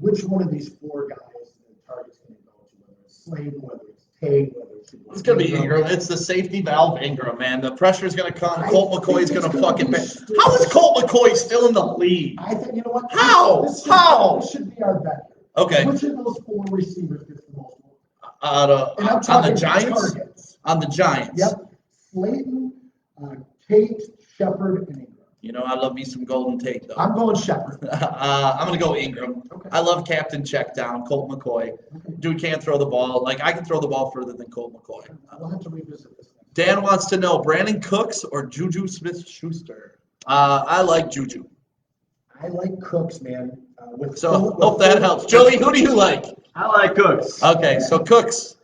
which one of these four guys the target's going to go to, whether it's Slayton, whether it's Tate, whether it's going to be Ingram. It's the safety valve Ingram, man. The pressure's going to come. Colt McCoy's going to fucking – how is Colt McCoy still in the league? I think, you know what? How? This should be our bet. Okay. Which of those four receivers gets the most? On the Giants? Targets. On the Giants. Yep. Slayton, Tate, Shepard, and Ingram. You know, I love me some Golden Tate, though. I'm going Shepard. I'm going to go Ingram. Okay. I love Captain Checkdown, Colt McCoy. Okay. Dude can't throw the ball. Like, I can throw the ball further than Colt McCoy. We'll have to revisit this next. Dan wants to know, Brandon Cooks or Juju Smith-Schuster? I like Juju. I like Cooks, man. Hope that helps. Joey, who do you like? I like Cooks. Okay, so Cooks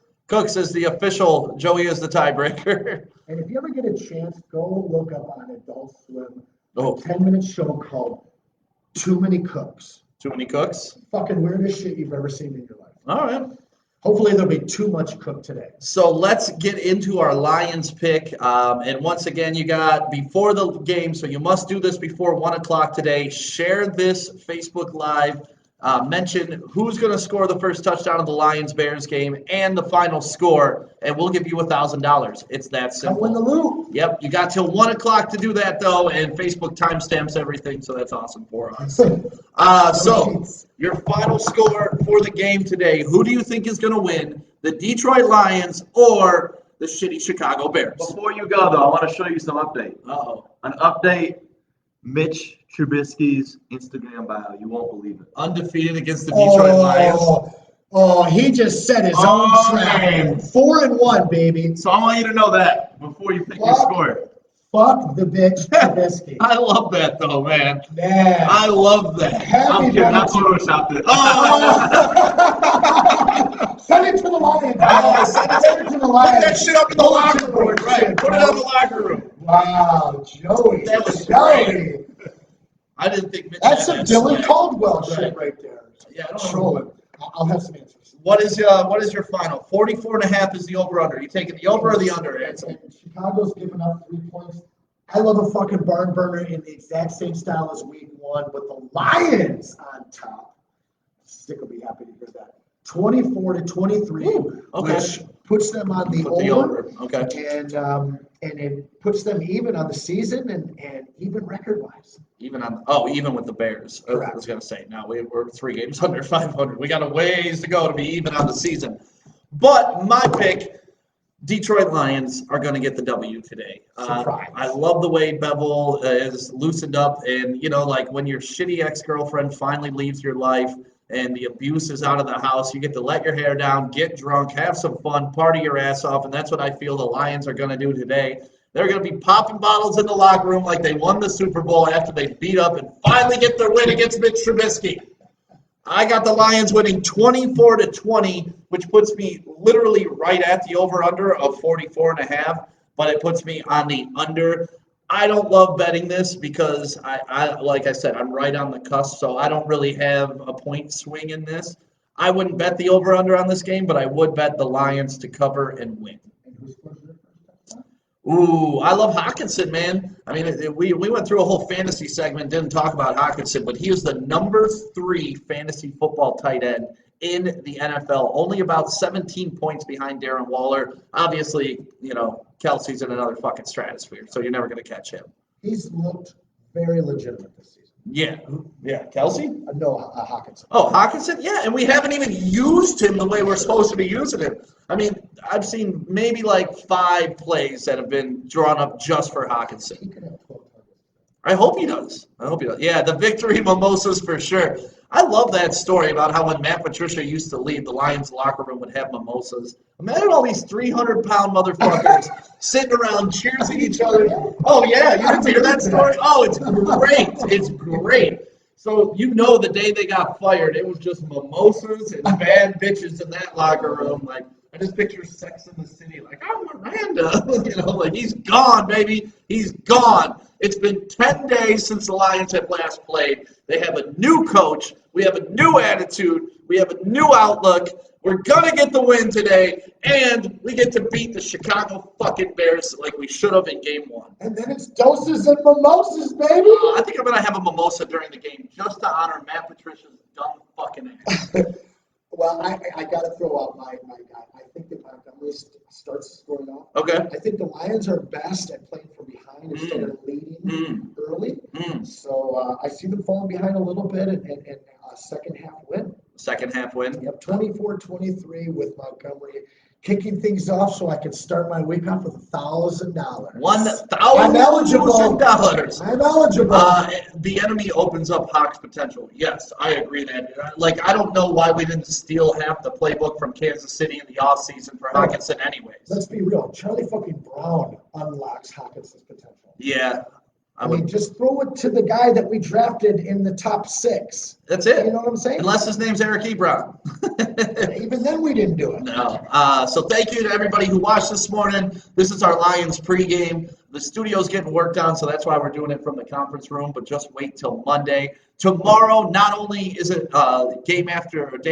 is the official. Joey is the tiebreaker. And if you ever get a chance, go look up on Adult Swim a Oh, 10-minute show called Too Many Cooks. too many cooks? Fucking weirdest shit you've ever seen in your life. All right. Hopefully there'll be too much cooked today. So let's get into our Lions pick. And once again, you got before the game, so you must do this before 1 o'clock today. Share this Facebook Live. Mention who's going to score the first touchdown of the Lions-Bears game and the final score, and we'll give you $1,000. It's that simple. Win the loot. Yep, you got till 1 o'clock to do that, though, and Facebook timestamps everything, so that's awesome for us. So your final score for the game today, who do you think is going to win, the Detroit Lions or the shitty Chicago Bears? Before you go, though, I want to show you some update. Uh-oh. An update, Mitch Trubisky's Instagram bio. You won't believe it. Undefeated against the Detroit Lions. Oh, he just set his own trap. man. 4-1, baby. So I want you to know that before you pick your score. Fuck the bitch Trubisky. I love that, though, man. Man. I love that. Happy I'm kidding. I birthday. photoshopped it. Send it to the Lions. Send it to the Put Lions. that shit up in the locker room. Right. Put it in the locker room. Wow, Joey. That was Joey. I didn't think Mitch That's had some that Dylan swag. Caldwell shit right there. Yeah, I don't know. Trolling. I'll have some answers. What is your final? 44.5 is the over/under. You taking the over or the under, Anson? And Chicago's given up 3 points. I love a fucking barn burner in the exact same style as week 1, with the Lions on top. Stick will be happy to hear that. 24-23, okay. which puts them on the Put the over. Okay. And it puts them even on the season and even record-wise. Even with the Bears. Correct. I was gonna say now we're 3 games under 500. We got a ways to go to be even on the season. But my pick, Detroit Lions are going to get the W today. Surprise. I love the way Bevel is loosened up, and like when your shitty ex-girlfriend finally leaves your life and the abuse is out of the house, you get to let your hair down, get drunk, have some fun, party your ass off, and that's what I feel the Lions are going to do today. They're going to be popping bottles in the locker room like they won the Super Bowl after they beat up and finally get their win against Mitch Trubisky. I got the Lions winning 24-20, which puts me literally right at the over-under of 44.5, but it puts me on the under. I don't love betting this because I like I said, I'm right on the cusp, so I don't really have a point swing in this. I wouldn't bet the over-under on this game, but I would bet the Lions to cover and win. And who scores their first touchdown? Ooh, I love Hawkinson, man. I mean, we went through a whole fantasy segment, didn't talk about Hawkinson, but he is the number 3 fantasy football tight end in the NFL, only about 17 points behind Darren Waller. Obviously, Kelsey's in another fucking stratosphere, so you're never going to catch him. He's looked very legitimate this season. Yeah, Kelsey? No, Hawkinson. Oh, Hawkinson? Yeah, and we haven't even used him the way we're supposed to be using him. I mean, I've seen maybe like 5 plays that have been drawn up just for Hawkinson. He could have 12 targets. I hope he does. Yeah, the victory mimosas for sure. I love that story about how when Matt Patricia used to leave, the Lions locker room would have mimosas. Imagine all these 300-pound motherfuckers sitting around cheersing each other. Oh, yeah, you didn't hear that story? Oh, it's great. It's great. So the day they got fired, it was just mimosas and bad bitches in that locker room. Like, I just picture Sex in the City, like, oh, Miranda, like he's gone, baby. He's gone. It's been 10 days since the Lions have last played. They have a new coach. We have a new attitude. We have a new outlook. We're going to get the win today, and we get to beat the Chicago fucking Bears like we should have in game 1. And then it's doses and mimosas, baby. I think I'm going to have a mimosa during the game just to honor Matt Patricia's dumb fucking ass. Well, I got to throw out my guy. I think that Montgomery starts scoring off. Okay. I think the Lions are best at playing from behind instead of leading early. So I see them falling behind a little bit and a second half win. Second half win. Yep, 24-23 with Montgomery kicking things off so I can start my week off with $1,000. $1,000. I'm eligible. I'm eligible. The enemy opens up Hawk's potential. Yes, I agree that. Like, I don't know why we didn't steal half the playbook from Kansas City in the offseason for Hawkinson anyways. Let's be real. Charlie fucking Brown unlocks Hawkinson's potential. Yeah. I mean, just throw it to the guy that we drafted in the top 6. That's it. You know what I'm saying? Unless his name's Eric Ebron. Even then, we didn't do it. No. So thank you to everybody who watched this morning. This is our Lions pregame. The studio's getting worked on, so that's why we're doing it from the conference room, but just wait till Monday. Tomorrow, not only is it day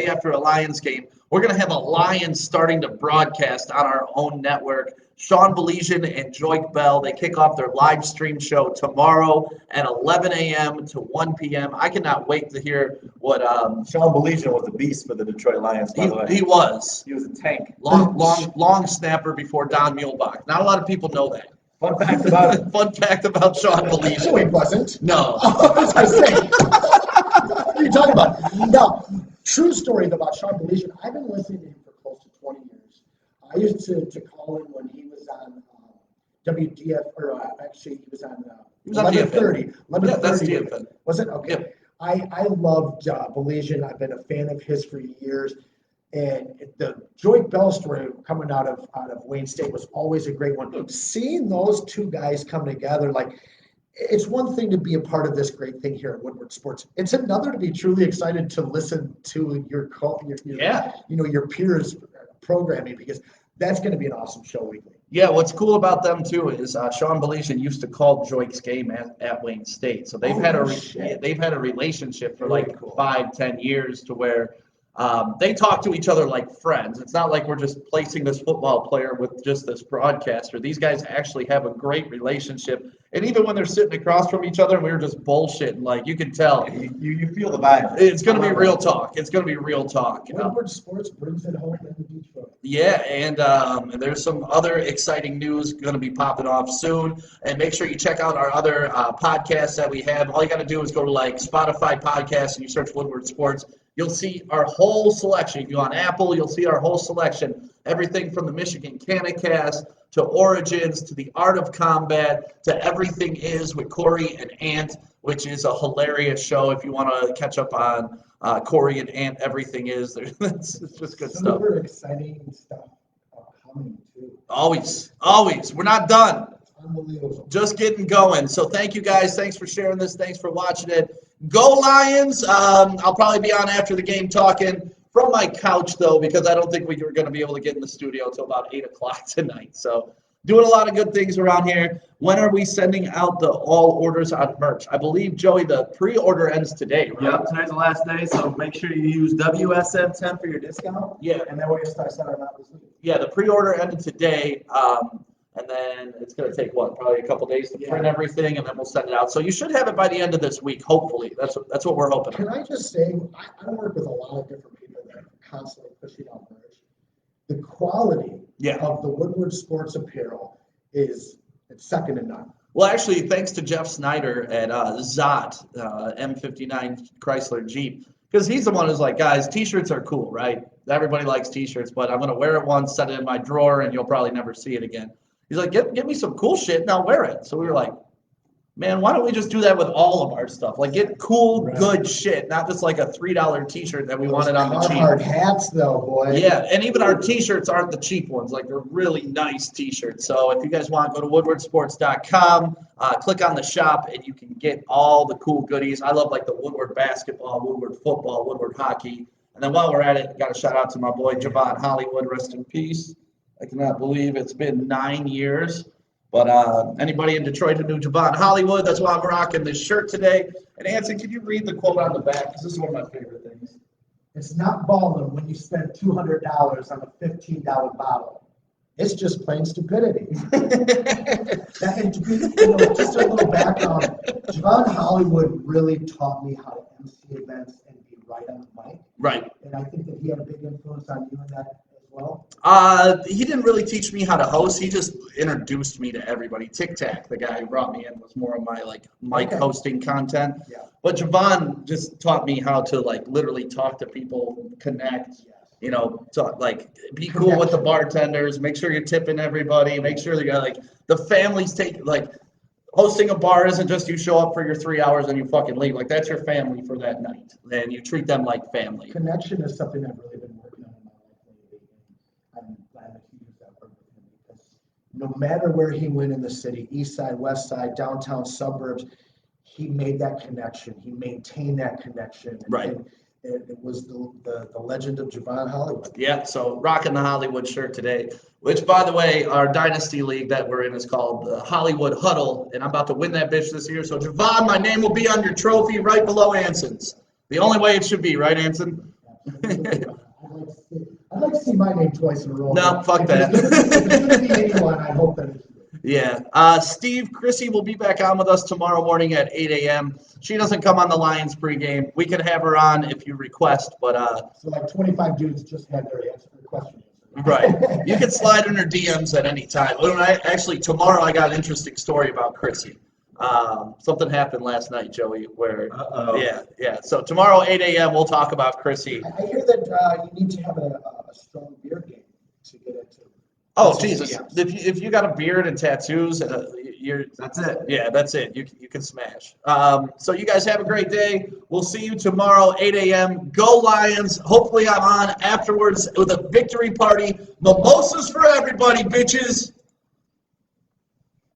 after a Lions game, we're going to have a Lions starting to broadcast on our own network. Sean Belesian and Joik Bell, they kick off their live stream show tomorrow at 11 a.m. to 1 p.m. I cannot wait to hear what Sean Belesian was a beast for the Detroit Lions, by the way. he was. He was a tank. Long snapper before Don Muehlbach. Not a lot of people know that. Fun fact about it. Fun fact about Sean Belesian. No, he wasn't. No. I was going to say. What are you talking about? No. True story about Sean Belesian. I've been listening to him for close to 20 years. I used to call him when he was on WDF, or actually he was on 11:30. 11:30. Yeah, that's DFN. Was it? Okay. Yep. I loved Belesian. I've been a fan of his for years. And the Joik Bell story coming out of Wayne State was always a great one. Seeing those two guys come together, like, it's one thing to be a part of this great thing here at Woodward Sports. It's another to be truly excited to listen to your peers programming, because that's going to be an awesome show weekly. Yeah, what's cool about them too is Sean Belesian used to call Joik's game at Wayne State, so they've had a relationship for like 5-10 years to where they talk to each other like friends. It's not like we're just placing this football player with just this broadcaster. These guys actually have a great relationship. And even when they're sitting across from each other and we were just bullshitting, like, you can tell. You feel the vibe. It's going to be real talk. It's going to be real talk. Woodward Sports brings it home in Detroit. Yeah, and there's some other exciting news going to be popping off soon. And make sure you check out our other podcasts that we have. All you got to do is go to like Spotify podcasts and you search Woodward Sports. You'll see our whole selection. If you're on Apple, you'll see our whole selection. Everything from the Michigan Canicast to Origins to the Art of Combat to Everything Is with Corey and Ant, which is a hilarious show. If you want to catch up on Corey and Ant, Everything Is. It's just good stuff. Super exciting stuff coming too. Always. We're not done. Unbelievable. Just getting going. So thank you guys. Thanks for sharing this. Thanks for watching it. Go Lions. I'll probably be on after the game talking from my couch, though, because I don't think we were going to be able to get in the studio until about 8 o'clock tonight. So doing a lot of good things around here. When are we sending out the all orders on merch? I believe, Joey, the pre-order ends today, right? Yep, tonight's the last day, so make sure you use WSM10 for your discount. Yeah. And then we're going to start sending them out this week. Yeah, the pre-order ended today. And then it's going to take, probably a couple days to print everything, and then we'll send it out. So you should have it by the end of this week, hopefully. That's what we're hoping. Can I just say, I work with a lot of different people that are constantly pushing out merch. The quality of the Woodward Sports apparel it's second to none. Well, actually, thanks to Jeff Snyder at Zot, M59 Chrysler Jeep, because he's the one who's like, guys, T-shirts are cool, right? Everybody likes T-shirts, but I'm going to wear it once, set it in my drawer, and you'll probably never see it again. He's like, get me some cool shit and I'll wear it. So we were like, man, why don't we just do that with all of our stuff? Like, get cool, good shit, not just like a $3 T-shirt that we wanted on the cheap. Hard hats, though, boy. Yeah, and even our T-shirts aren't the cheap ones. Like, they're really nice T-shirts. So if you guys want, go to woodwardsports.com, click on the shop, and you can get all the cool goodies. I love, like, the Woodward basketball, Woodward football, Woodward hockey. And then while we're at it, got a shout out to my boy Javon Hollywood, rest in peace. I cannot believe it's been 9 years. But anybody in Detroit who knew Javon Hollywood, that's why I'm rocking this shirt today. And Anson, can you read the quote on the back? Because this is one of my favorite things. It's not balling when you spend $200 on a $15 bottle. It's just plain stupidity. And just a little background. Javon Hollywood really taught me how to MC events and be right on the mic. Right. And I think that he had a big influence on you in that as well. He didn't really teach me how to host. He just introduced me to everybody. Tic Tac, the guy who brought me in, was more of my mic hosting content. Yeah. But Javon just taught me how to literally talk to people, connect. You know, be cool with the bartenders. Make sure you're tipping everybody. Make sure the families take hosting a bar isn't just you show up for your 3 hours and you fucking leave. That's your family for that night, and you treat them like family. Connection is something I've really been working on in my life lately, and I'm glad that he used that word with him because no matter where he went in the city, east side, west side, downtown, suburbs, he made that connection. He maintained that connection. Right. And it was the legend of Javon Hollywood. Yeah, so rocking the Hollywood shirt today, which, by the way, our Dynasty League that we're in is called the Hollywood Huddle, and I'm about to win that bitch this year. So, Javon, my name will be on your trophy right below Anson's. The only way it should be, right, Anson? I'd like to see my name twice in a row. No, fuck that. If it's going to be anyone, I hope that it's you. Yeah. Steve Chrissy will be back on with us tomorrow morning at 8 a.m. She doesn't come on the Lions pregame. We can have her on if you request, but So 25 dudes just had their question answered. right. You can slide in her DMs at any time. Actually, tomorrow I got an interesting story about Chrissy. Something happened last night, Joey, where yeah. So tomorrow 8 a.m. we'll talk about Chrissy. I hear that you need to have a strong beer game to get into. Oh Jesus! If you got a beard and tattoos, that's it. Yeah, that's it. You can smash. So you guys have a great day. We'll see you tomorrow 8 a.m. Go Lions! Hopefully I'm on afterwards with a victory party. Mimosas for everybody, bitches.